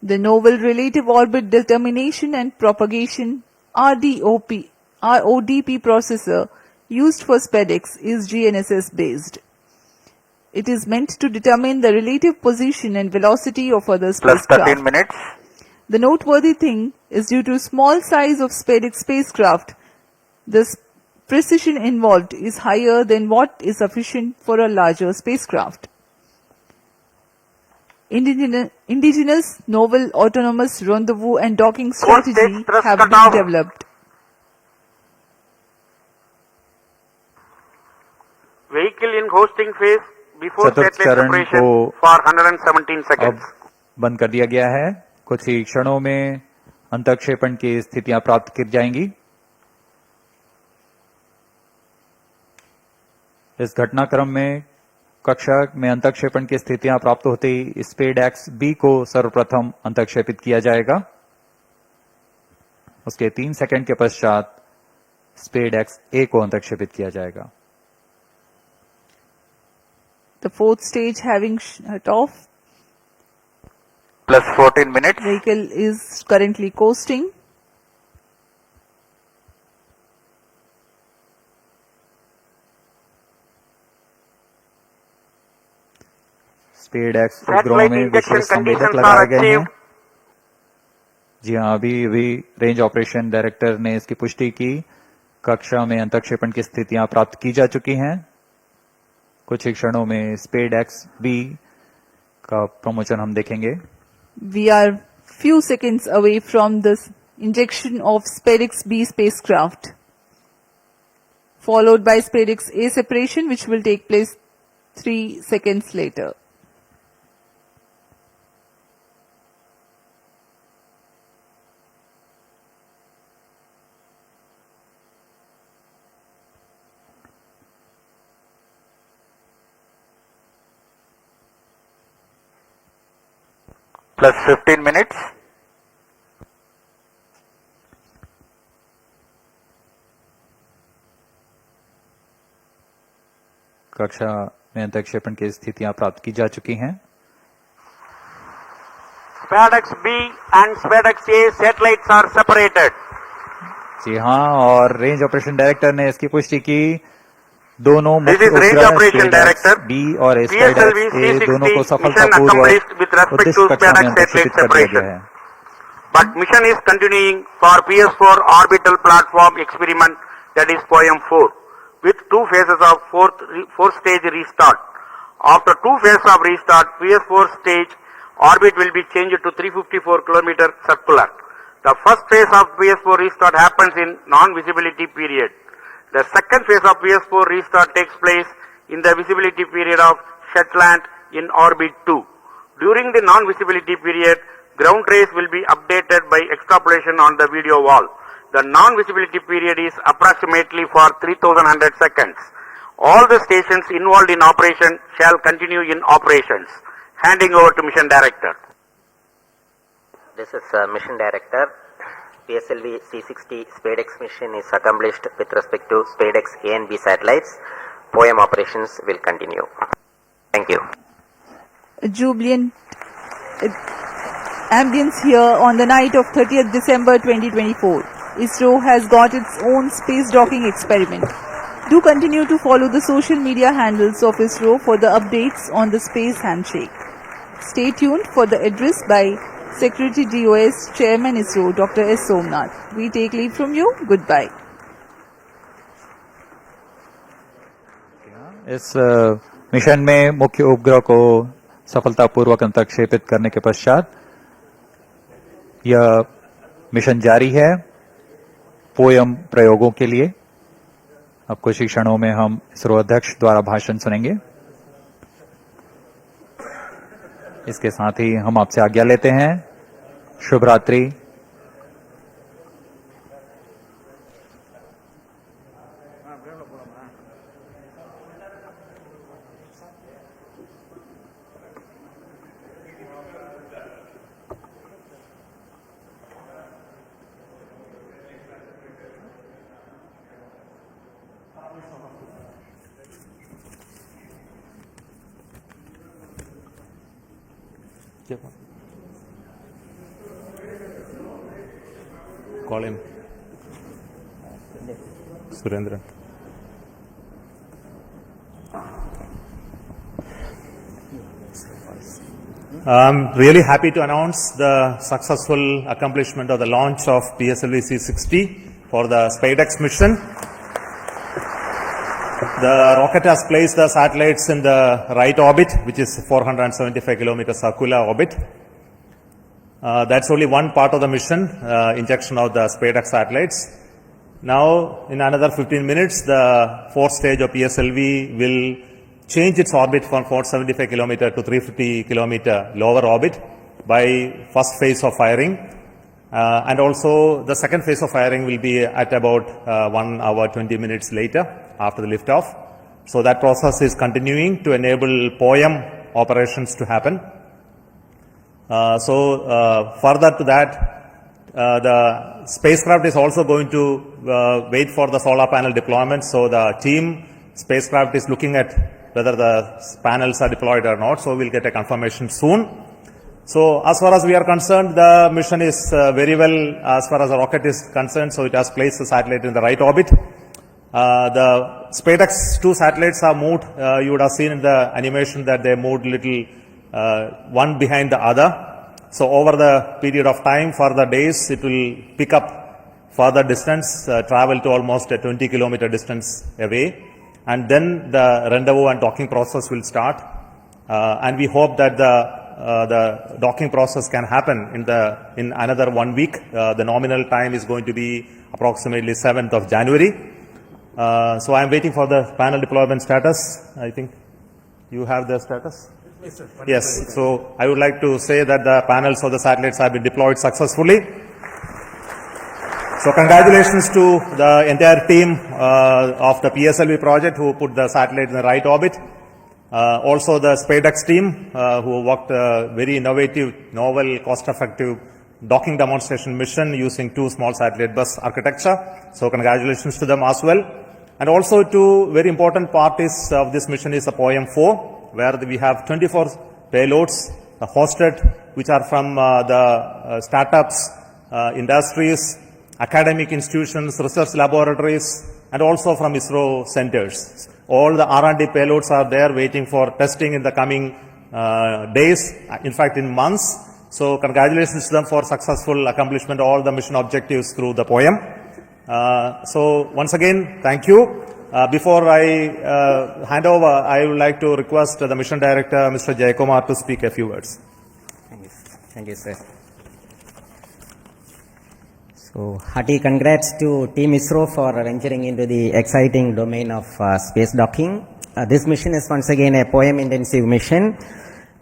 The novel relative orbit determination and propagation RODP processor used for SPADEX is GNSS based. It is meant to determine the relative position and velocity of other Plus spacecraft. 13 minutes. The noteworthy thing is, due to small size of SPADEX spacecraft, the precision involved is higher than what is sufficient for a larger spacecraft. Indigenous novel autonomous rendezvous and docking Fourth strategy stage thrust have cutoff. been developed. Vehicle in hosting phase before चतुर्थ satellite चरण separation को for 117 अब seconds. बंद कर दिया गया है। कुछ ही क्षणों में अंतक्षेपण की स्थितियां प्राप्त की जाएंगी। इस घटनाक्रम में कक्षा में अंतक्षेपण की स्थितियां प्राप्त होते ही स्पेडेक्स बी को सर्वप्रथम अंतक्षेपित किया जाएगा। उसके 3 सेकंड के पश्चात स्पेडेक्स ए को अंतक्षेपित किया जाएगा। The fourth stage having shut off, Plus 14 minutes. vehicle is currently coasting. SpaDeX उपग्रहों में विशेष संवेदक लगाए गए हैं। जी हाँ, अभी रेंज ऑपरेशन डायरेक्टर ने इसकी पुष्टि की। कक्षा में अंतक्षेपण की स्थितियां प्राप्त की जा चुकी हैं। कुछ ही क्षणों में स्पेडेक्स बी का प्रमोशन हम देखेंगे। We are few seconds away from the injection of SPADEX B spacecraft, followed by SPADEX A separation, which will take place 3 seconds later. plus 15 minutes. कक्षा में अंतरिक्षेपण की स्थितियां प्राप्त की जा चुकी हैं। SPADEX B and SPADEX A satellites are separated. जी हाँ, और रेंज ऑपरेशन डायरेक्टर ने इसकी पुष्टि की। दोनों This मुख्य is Range उपग्रह Operation Director. बी और SPADEX A PSLV-c60 दोनों को mission सफलतापूर्वक accomplished with respect उद्देश्य to कक्षा में SPADEX अंतरिक्षित satellite कर दिया गया separation. है। But mission is continuing for PS4 orbital platform experiment, that is POEM 4, with two phases of fourth stage restart. After two phases of restart, PS4 stage orbit will be changed to 354 km circular. The first phase of PS4 restart happens in non-visibility period. The second phase of PS4 restart takes place in the visibility period of Shetland in orbit 2. During the non-visibility period, ground trace will be updated by extrapolation on the video wall. The non-visibility period is approximately for 3100 seconds. All the stations involved in operation shall continue in operations. Handing over to Mission Director. This is Mission Director. PSLV-c60 SPADEX mission is accomplished with respect to SPADEX A and B satellites. POEM operations will continue. Thank you. A jubilant ambience here on the night of 30th December 2024. ISRO has got its own space docking experiment. Do continue to follow the social media handles of ISRO for the updates on the space handshake. Stay tuned for the address by Secretary DOS Chairman ISRO Dr. S. Somnath. We take leave from you. Goodbye. इस mission में मुख्य उपग्रह को सफलतापूर्वक अंतरिक्षेपित करने के पश्चात यह मिशन जारी है पोयम प्रयोगों के लिए। अब कुछ ही क्षणों में हम इसरो अध्यक्ष द्वारा भाषण सुनेंगे। इसके साथ ही हम आपसे आज्ञा लेते हैं। शुभ रात्रि। Call him. Surendra. I'm really happy to announce the successful accomplishment of the launch of PSLV-c60 for the SPADEX mission. The rocket has placed the satellites in the right orbit, which is 475 km circular orbit. That's only one part of the mission, injection of the SPADEX satellites. Now, in another 15 minutes, the fourth stage of PSLV will change its orbit from 475 km to 350 km lower orbit by first phase of firing. And also, the second phase of firing will be at about 1 hour 20 minutes later after the liftoff. So that process is continuing to enable POEM operations to happen. Further to that, the spacecraft is also going to wait for the solar panel deployment. So the team spacecraft is looking at whether the panels are deployed or not. So we'll get a confirmation soon. So as far as we are concerned, the mission is very well as far as the rocket is concerned. So it has placed the satellite in the right orbit. The SPADEX 2 satellites are moved. You would have seen in the animation that they moved little one behind the other. So over the period of time, for the days, it will pick up further distance, travel to almost a 20 kilometer distance away. And then the rendezvous and docking process will start. And we hope that the docking process can happen in another 1 week. The nominal time is going to be approximately 7th of January. So I'm waiting for the panel deployment status. I think you have the status? Yes, sir. Yes. So I would like to say that the panels of the satellites have been deployed successfully. So congratulations to the entire team of the PSLV project who put the satellite in the right orbit. Also the SPADEX team who worked very innovative, novel, cost-effective docking demonstration mission using 2 small satellite bus architecture. So congratulations to them as well. And also two very important parties of this mission is the POEM-4, where we have 24 payloads hosted, which are from the startups, industries, academic institutions, research laboratories, and also from ISRO centers. All the R&D payloads are there waiting for testing in the coming days, in fact in months. So congratulations to them for successful accomplishment of all the mission objectives through the POEM. So once again, thank you. Before I hand over, I would like to request the mission director, Mr. Jayakumar, to speak a few words. Thank you, sir. So, hearty congrats to Team ISRO for venturing into the exciting domain of space docking. This mission is once again a POEM-intensive mission.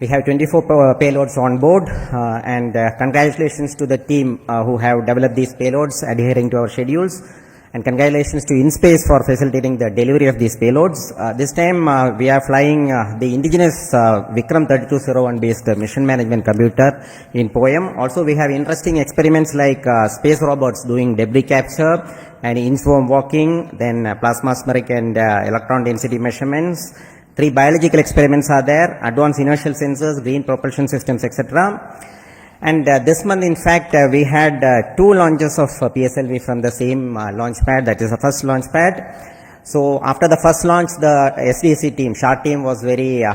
We have 24 payloads on board, and congratulations to the team who have developed these payloads adhering to our schedules. And congratulations to InSpace for facilitating the delivery of these payloads. This time we are flying the indigenous Vikram 3201 based mission management computer in POEM. Also we have interesting experiments like space robots doing debris capture and inchworm walking, then plasmaspheric and electron density measurements. 3 biological experiments are there, advanced inertial sensors, green propulsion systems, etc. And this month, in fact, we had 2 launches of PSLV from the same launch pad, that is the first launch pad. So after the first launch, the SDC team, SHART team, was very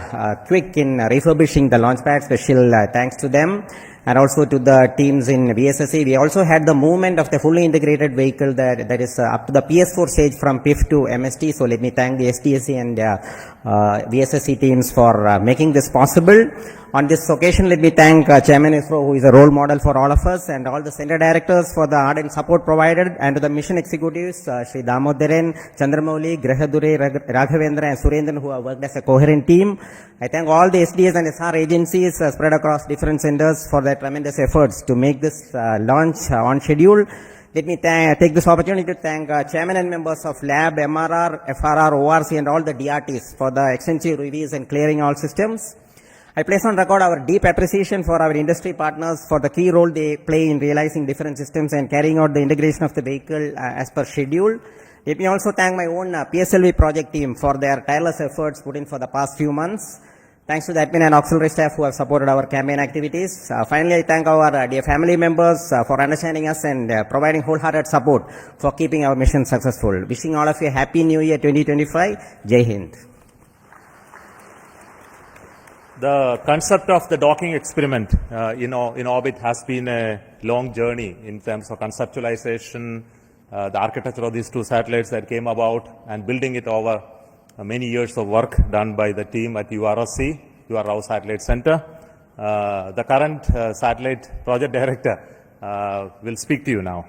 quick in refurbishing the launch pad. Special thanks to them. And also to the teams in VSSC. We also had the movement of the fully integrated vehicle that is up to the PS4 stage from PIF to MST. So let me thank the SDSC and VSSC teams for making this possible. On this occasion, let me thank Chairman ISRO, who is a role model for all of us, and all the center directors for the ardent support provided, and to the mission executives, Sri Damodaran, Chandramouli, Grahadure, Raghavendra, and Surendran, who have worked as a coherent team. I thank all the SDS and SR agencies spread across different centers for their tremendous efforts to make this launch on schedule. Let me take this opportunity to thank chairman and members of Lab, MRR, FRR, ORC, and all the DRTs for the extensive reviews and clearing all systems. I place on record our deep appreciation for our industry partners for the key role they play in realizing different systems and carrying out the integration of the vehicle as per schedule. Let me also thank my own PSLV project team for their tireless efforts put in for the past few months. Thanks to the admin and auxiliary staff who have supported our campaign activities. Finally, I thank our dear family members for understanding us and providing wholehearted support for keeping our mission successful. Wishing all of you a happy new year 2025. Jai Hind. The concept of the docking experiment in orbit has been a long journey in terms of conceptualization, the architecture of these 2 satellites that came about, and building it over many years of work done by the team at URSC, Rao Satellite Center. The current satellite project director will speak to you now.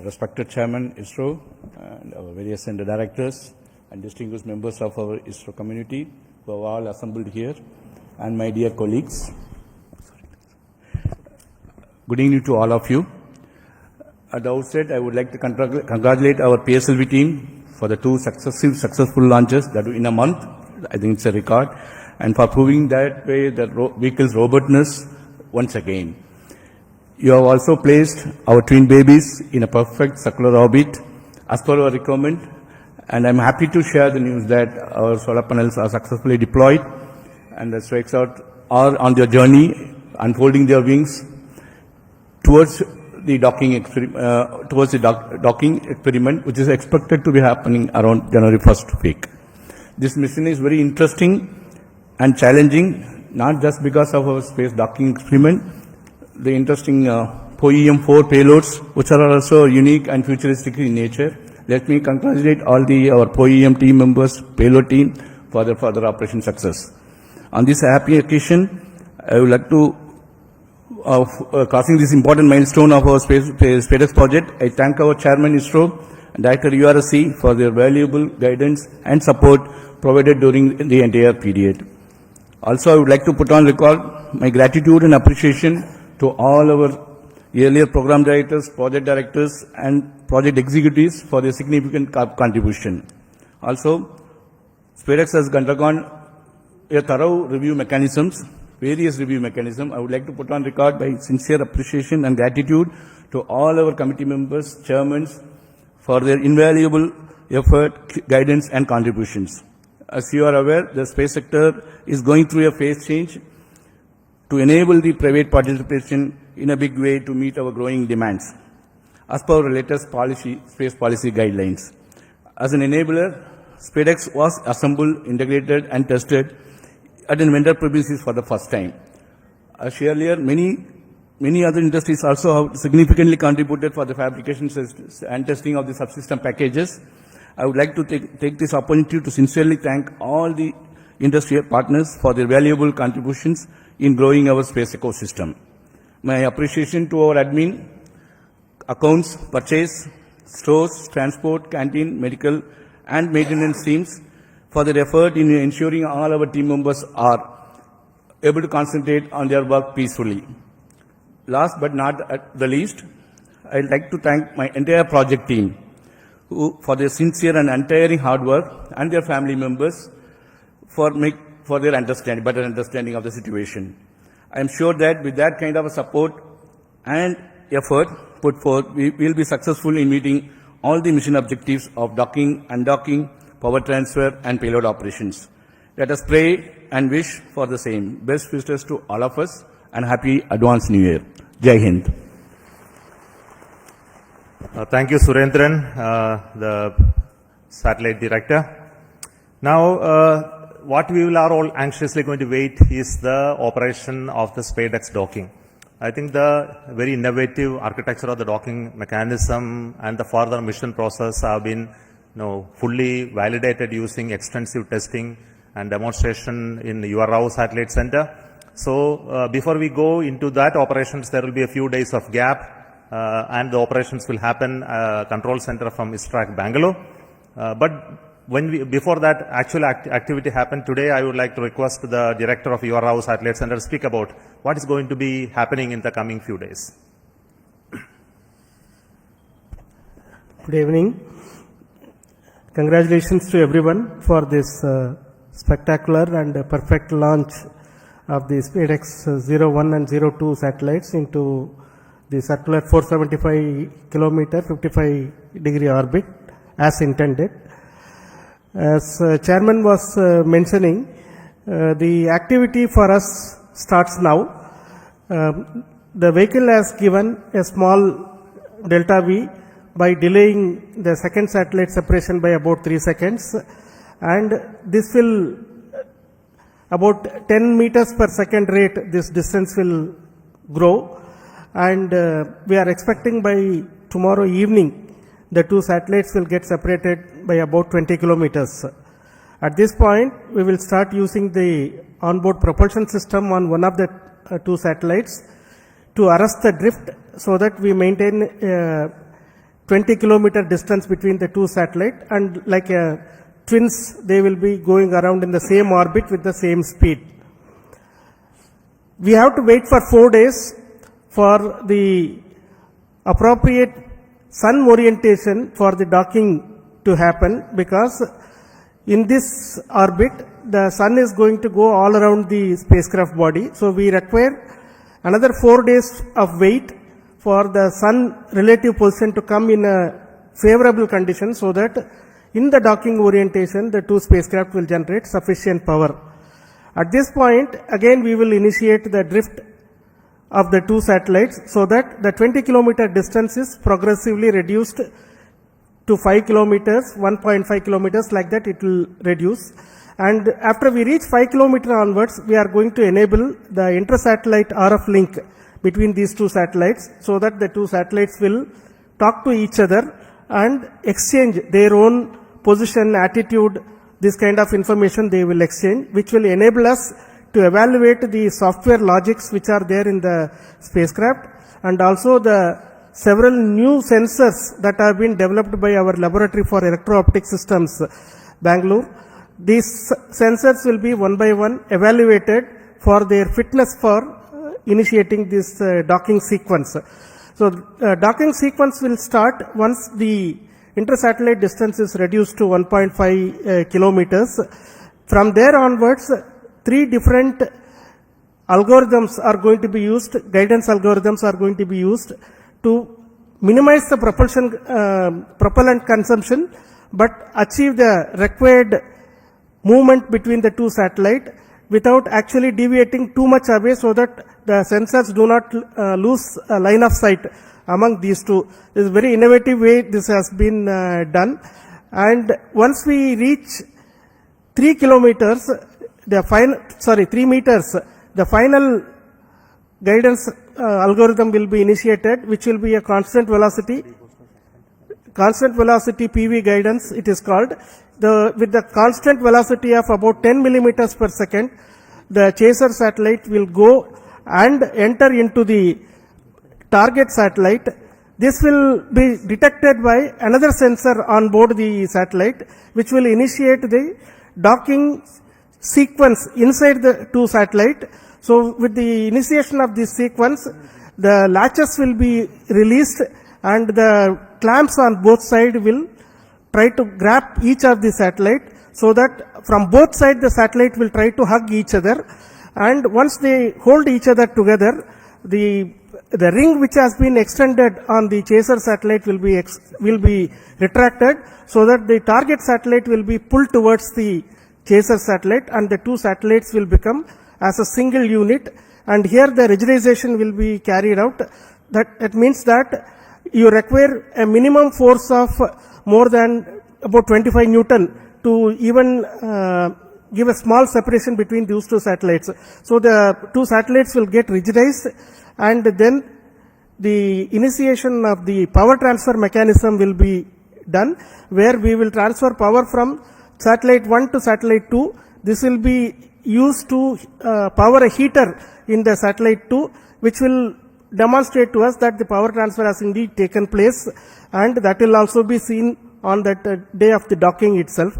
Respected Chairman ISRO and our various center directors and distinguished members of our ISRO community who have all assembled here, and my dear colleagues. Good evening to all of you. At the outset, I would like to congratulate our PSLV team for the 2 successful launches that in a month. I think it's a record, and for proving that way the vehicle's robustness once again. You have also placed our twin babies in a perfect circular orbit as per our requirement, and I'm happy to share the news that our solar panels are successfully deployed and the strikes out are on their journey, unfolding their wings towards the docking experiment, which is expected to be happening around January 1st week. This mission is very interesting and challenging, not just because of our space docking experiment. The interesting POEM-4 payloads, which are also unique and futuristic in nature. Let me congratulate all our POEM team members, payload team, for their further operation success. On this happy occasion, I would like to, crossing this important milestone of our SPADEX project, I thank our Chairman ISRO and Director URSC for their valuable guidance and support provided during the entire period. Also, I would like to put on record my gratitude and appreciation to all our earlier program directors, project directors, and project executives for their significant contribution. Also, SPADEX has undergone a thorough review mechanisms, various review mechanisms. I would like to put on record my sincere appreciation and gratitude to all our committee members, chairmen, for their invaluable effort, guidance, and contributions. As you are aware, the space sector is going through a phase change to enable the private participation in a big way to meet our growing demands, as per our latest space policy guidelines. As an enabler, SPADEX was assembled, integrated, and tested at a vendor premises for the first time. As earlier, many other industries also have significantly contributed for the fabrication and testing of the subsystem packages. I would like to take this opportunity to sincerely thank all the industry partners for their valuable contributions in growing our space ecosystem. My appreciation to our admin, accounts, purchase, stores, transport, canteen, medical, and maintenance teams for their effort in ensuring all our team members are able to concentrate on their work peacefully. Last but not the least, I'd like to thank my entire project team for their sincere and untiring hard work, and their family members for their better understanding of the situation. I am sure that with that kind of a support and effort put forth, we will be successful in meeting all the mission objectives of docking, undocking, power transfer, and payload operations. Let us pray and wish for the same. Best wishes to all of us, and happy advanced New Year. Jai Hind. Thank you, Surendran, the satellite director. Now, what we are all anxiously going to wait is the operation of the SPADEX docking. I think the very innovative architecture of the docking mechanism and the further mission process have been fully validated using extensive testing and demonstration in the ISRO Satellite Center. So, before we go into that operations, there will be a few days of gap. And the operations will happen control center from ISRO Bangalore. But before that actual activity happened today, I would like to request the director of ISRO Satellite Center to speak about what is going to be happening in the coming few days. Good evening. Congratulations to everyone for this spectacular and perfect launch of the SPADEX 01 and 02 satellites into the circular 475 kilometer 55 degree orbit as intended. As chairman was mentioning, the activity for us starts now. The vehicle has given a small delta V by delaying the second satellite separation by about 3 seconds, and this will about 10 meters per second rate, this distance will grow. And we are expecting by tomorrow evening, the two satellites will get separated by about 20 kilometers. At this point, we will start using the onboard propulsion system on one of the two satellites to arrest the drift so that we maintain a 20 kilometer distance between the two satellites, and like twins, they will be going around in the same orbit with the same speed. We have to wait for 4 days for the appropriate sun orientation for the docking to happen, because in this orbit the sun is going to go all around the spacecraft body. So we require another 4 days of wait for the sun relative position to come in a favorable condition, so that in the docking orientation the two spacecraft will generate sufficient power. At this point again we will initiate the drift of the two satellites, so that the 20 kilometer distance is progressively reduced to 5 kilometers, 1.5 kilometers, like that it will reduce. And after we reach 5 kilometer onwards, we are going to enable the inter-satellite RF link between these two satellites, so that the two satellites will talk to each other and exchange their own position, attitude, this kind of information they will exchange, which will enable us to evaluate the software logics which are there in the spacecraft, and also the several new sensors that have been developed by our laboratory for electro-optic systems, Bangalore. These sensors will be one by one evaluated for their fitness for initiating this docking sequence. So docking sequence will start once the inter-satellite distance is reduced to 1.5 kilometers. From there onwards, 3 different algorithms are going to be used, guidance algorithms are going to be used to minimize the propellant consumption, but achieve the required movement between the two satellites without actually deviating too much away, so that the sensors do not lose a line of sight among these two. This is a very innovative way this has been done. And once we reach 3 kilometers, 3 meters, the final guidance algorithm will be initiated, which will be a constant velocity PV guidance it is called. With the constant velocity of about 10 millimeters per second, the chaser satellite will go and enter into the target satellite. This will be detected by another sensor on board the satellite, which will initiate the docking sequence inside the two satellites. So with the initiation of this sequence, the latches will be released and the clamps on both sides will try to grab each of the satellite, so that from both sides the satellite will try to hug each other, and once they hold each other together, the ring which has been extended on the chaser satellite will be retracted, so that the target satellite will be pulled towards the chaser satellite, and the two satellites will become as a single unit. And here the rigidization will be carried out. That means that you require a minimum force of more than about 25 Newton to even give a small separation between those two satellites. So the two satellites will get rigidized, and then the initiation of the power transfer mechanism will be done, where we will transfer power from satellite 1 to satellite 2. This will be used to power a heater in the satellite 2, which will demonstrate to us that the power transfer has indeed taken place, and that will also be seen on that day of the docking itself.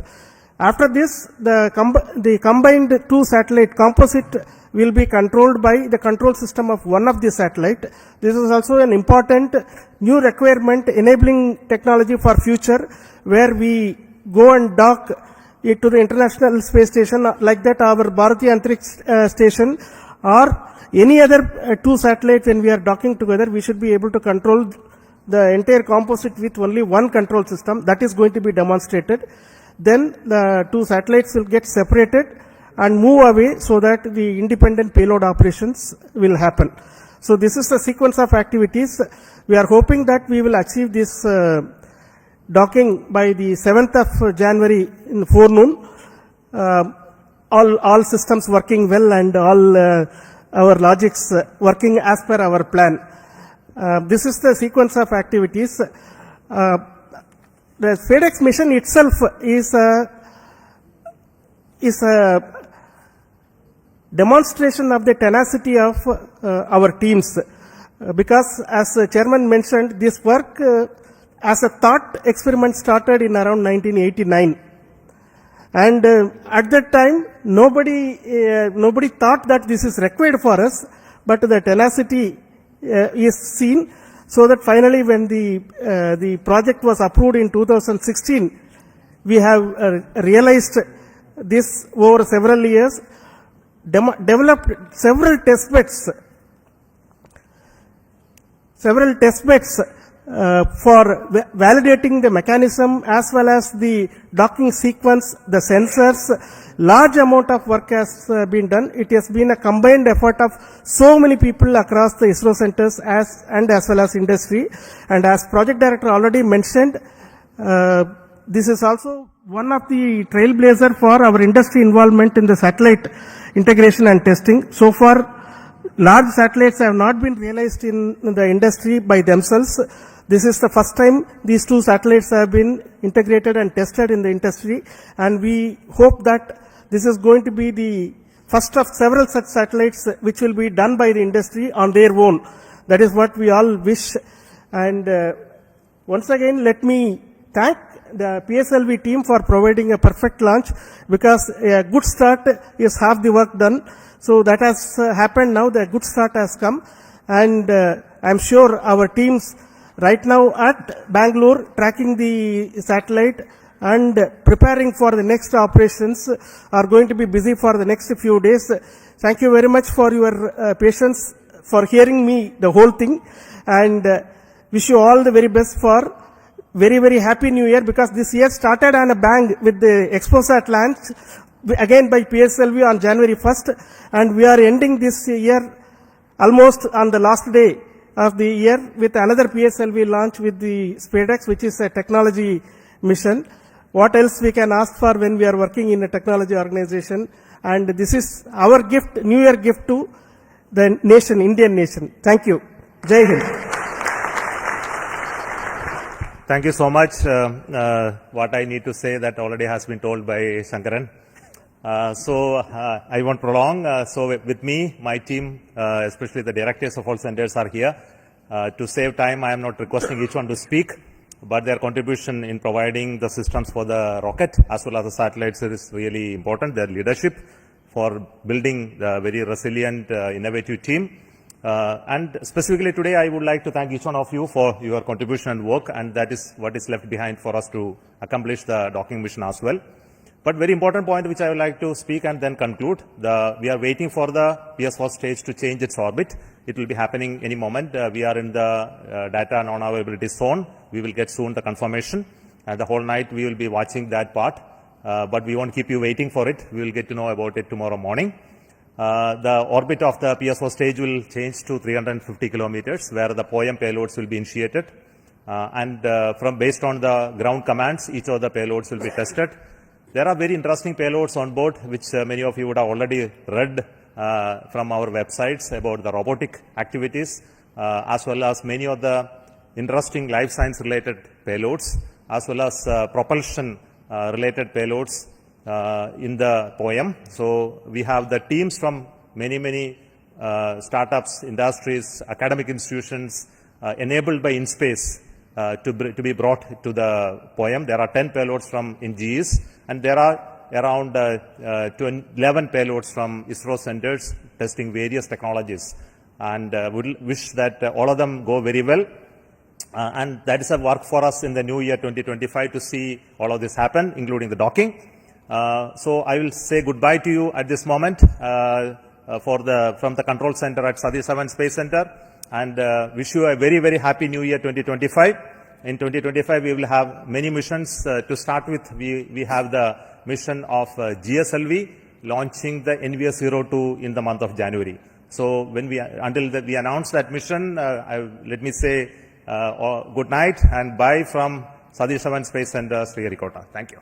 After this, the combined two satellite composite will be controlled by the control system of one of the satellite. This is also an important new requirement enabling technology for future, where we go and dock it to the International Space Station, like that our Bharatiya Antariksh Station, or any other two satellites. When we are docking together, we should be able to control the entire composite with only one control system. That is going to be demonstrated. Then the two satellites will get separated and move away, so that the independent payload operations will happen. So this is the sequence of activities. We are hoping that we will achieve this docking by the 7th of January in forenoon. All systems working well, and all our logics working as per our plan. This is the sequence of activities. The SPADEX mission itself is a demonstration of the tenacity of our teams, because as the chairman mentioned, this work as a thought experiment started in around 1989. And at that time, nobody thought that this is required for us, but the tenacity is seen, so that finally when the project was approved in 2016, we have realized this over several years, developed several test beds for validating the mechanism as well as the docking sequence, the sensors. Large amount of work has been done. It has been a combined effort of so many people across the ISRO centers as well as industry. And as project director already mentioned, this is also one of the trailblazer for our industry involvement in the satellite integration and testing. So far, large satellites have not been realized in the industry by themselves. This is the first time these two satellites have been integrated and tested in the industry, and we hope that this is going to be the first of several such satellites which will be done by the industry on their own. That is what we all wish. And once again, let me thank the PSLV team for providing a perfect launch, because a good start is half the work done. So that has happened now. The good start has come, and I'm sure our teams right now at Bangalore tracking the satellite and preparing for the next operations are going to be busy for the next few days. Thank you very much for your patience, for hearing me the whole thing, and wish you all the very best for very, very happy new year, because this year started on a bang with the ExpoSat launch again by PSLV on January 1st, and we are ending this year almost on the last day of the year with another PSLV launch with the SPADEX, which is a technology mission. What else we can ask for when we are working in a technology organization? And this is our gift, New Year gift to the nation, Indian nation. Thank you. Jai Hind. Thank you so much. What I need to say that already has been told by Shankaran. I won't prolong. So with me, my team, especially the directors of all centers are here. To save time, I am not requesting each one to speak, but their contribution in providing the systems for the rocket as well as the satellites is really important. Their leadership for building the very resilient, innovative team. And specifically today, I would like to thank each one of you for your contribution and work, and that is what is left behind for us to accomplish the docking mission as well. But very important point which I would like to speak and then conclude. We are waiting for the PS4 stage to change its orbit. It will be happening any moment. We are in the data non-availability zone. We will get soon the confirmation. The whole night we will be watching that part. But we won't keep you waiting for it. We will get to know about it tomorrow morning. The orbit of the PS4 stage will change to 350 kilometers, where the POEM payloads will be initiated. Based on the ground commands, each of the payloads will be tested. There are very interesting payloads on board, which many of you would have already read from our websites about the robotic activities, as well as many of the interesting life science related payloads, as well as propulsion related payloads in the POEM. So we have the teams from many startups, industries, academic institutions enabled by InSpace to be brought to the POEM. There are 10 payloads from INGEs, and there are around 11 payloads from ISRO centers testing various technologies. And we wish that all of them go very well. And that is a work for us in the new year 2025 to see all of this happen, including the docking. So I will say goodbye to you at this moment from the control center at Satish Dhawan Space Center, and wish you a very, very happy new year 2025. In 2025, we will have many missions. To start with, we have the mission of GSLV launching the NVS-02 in the month of January. So until we announce that mission, let me say good night and bye from Satish Dhawan Space Center, Sriharikota. Thank you.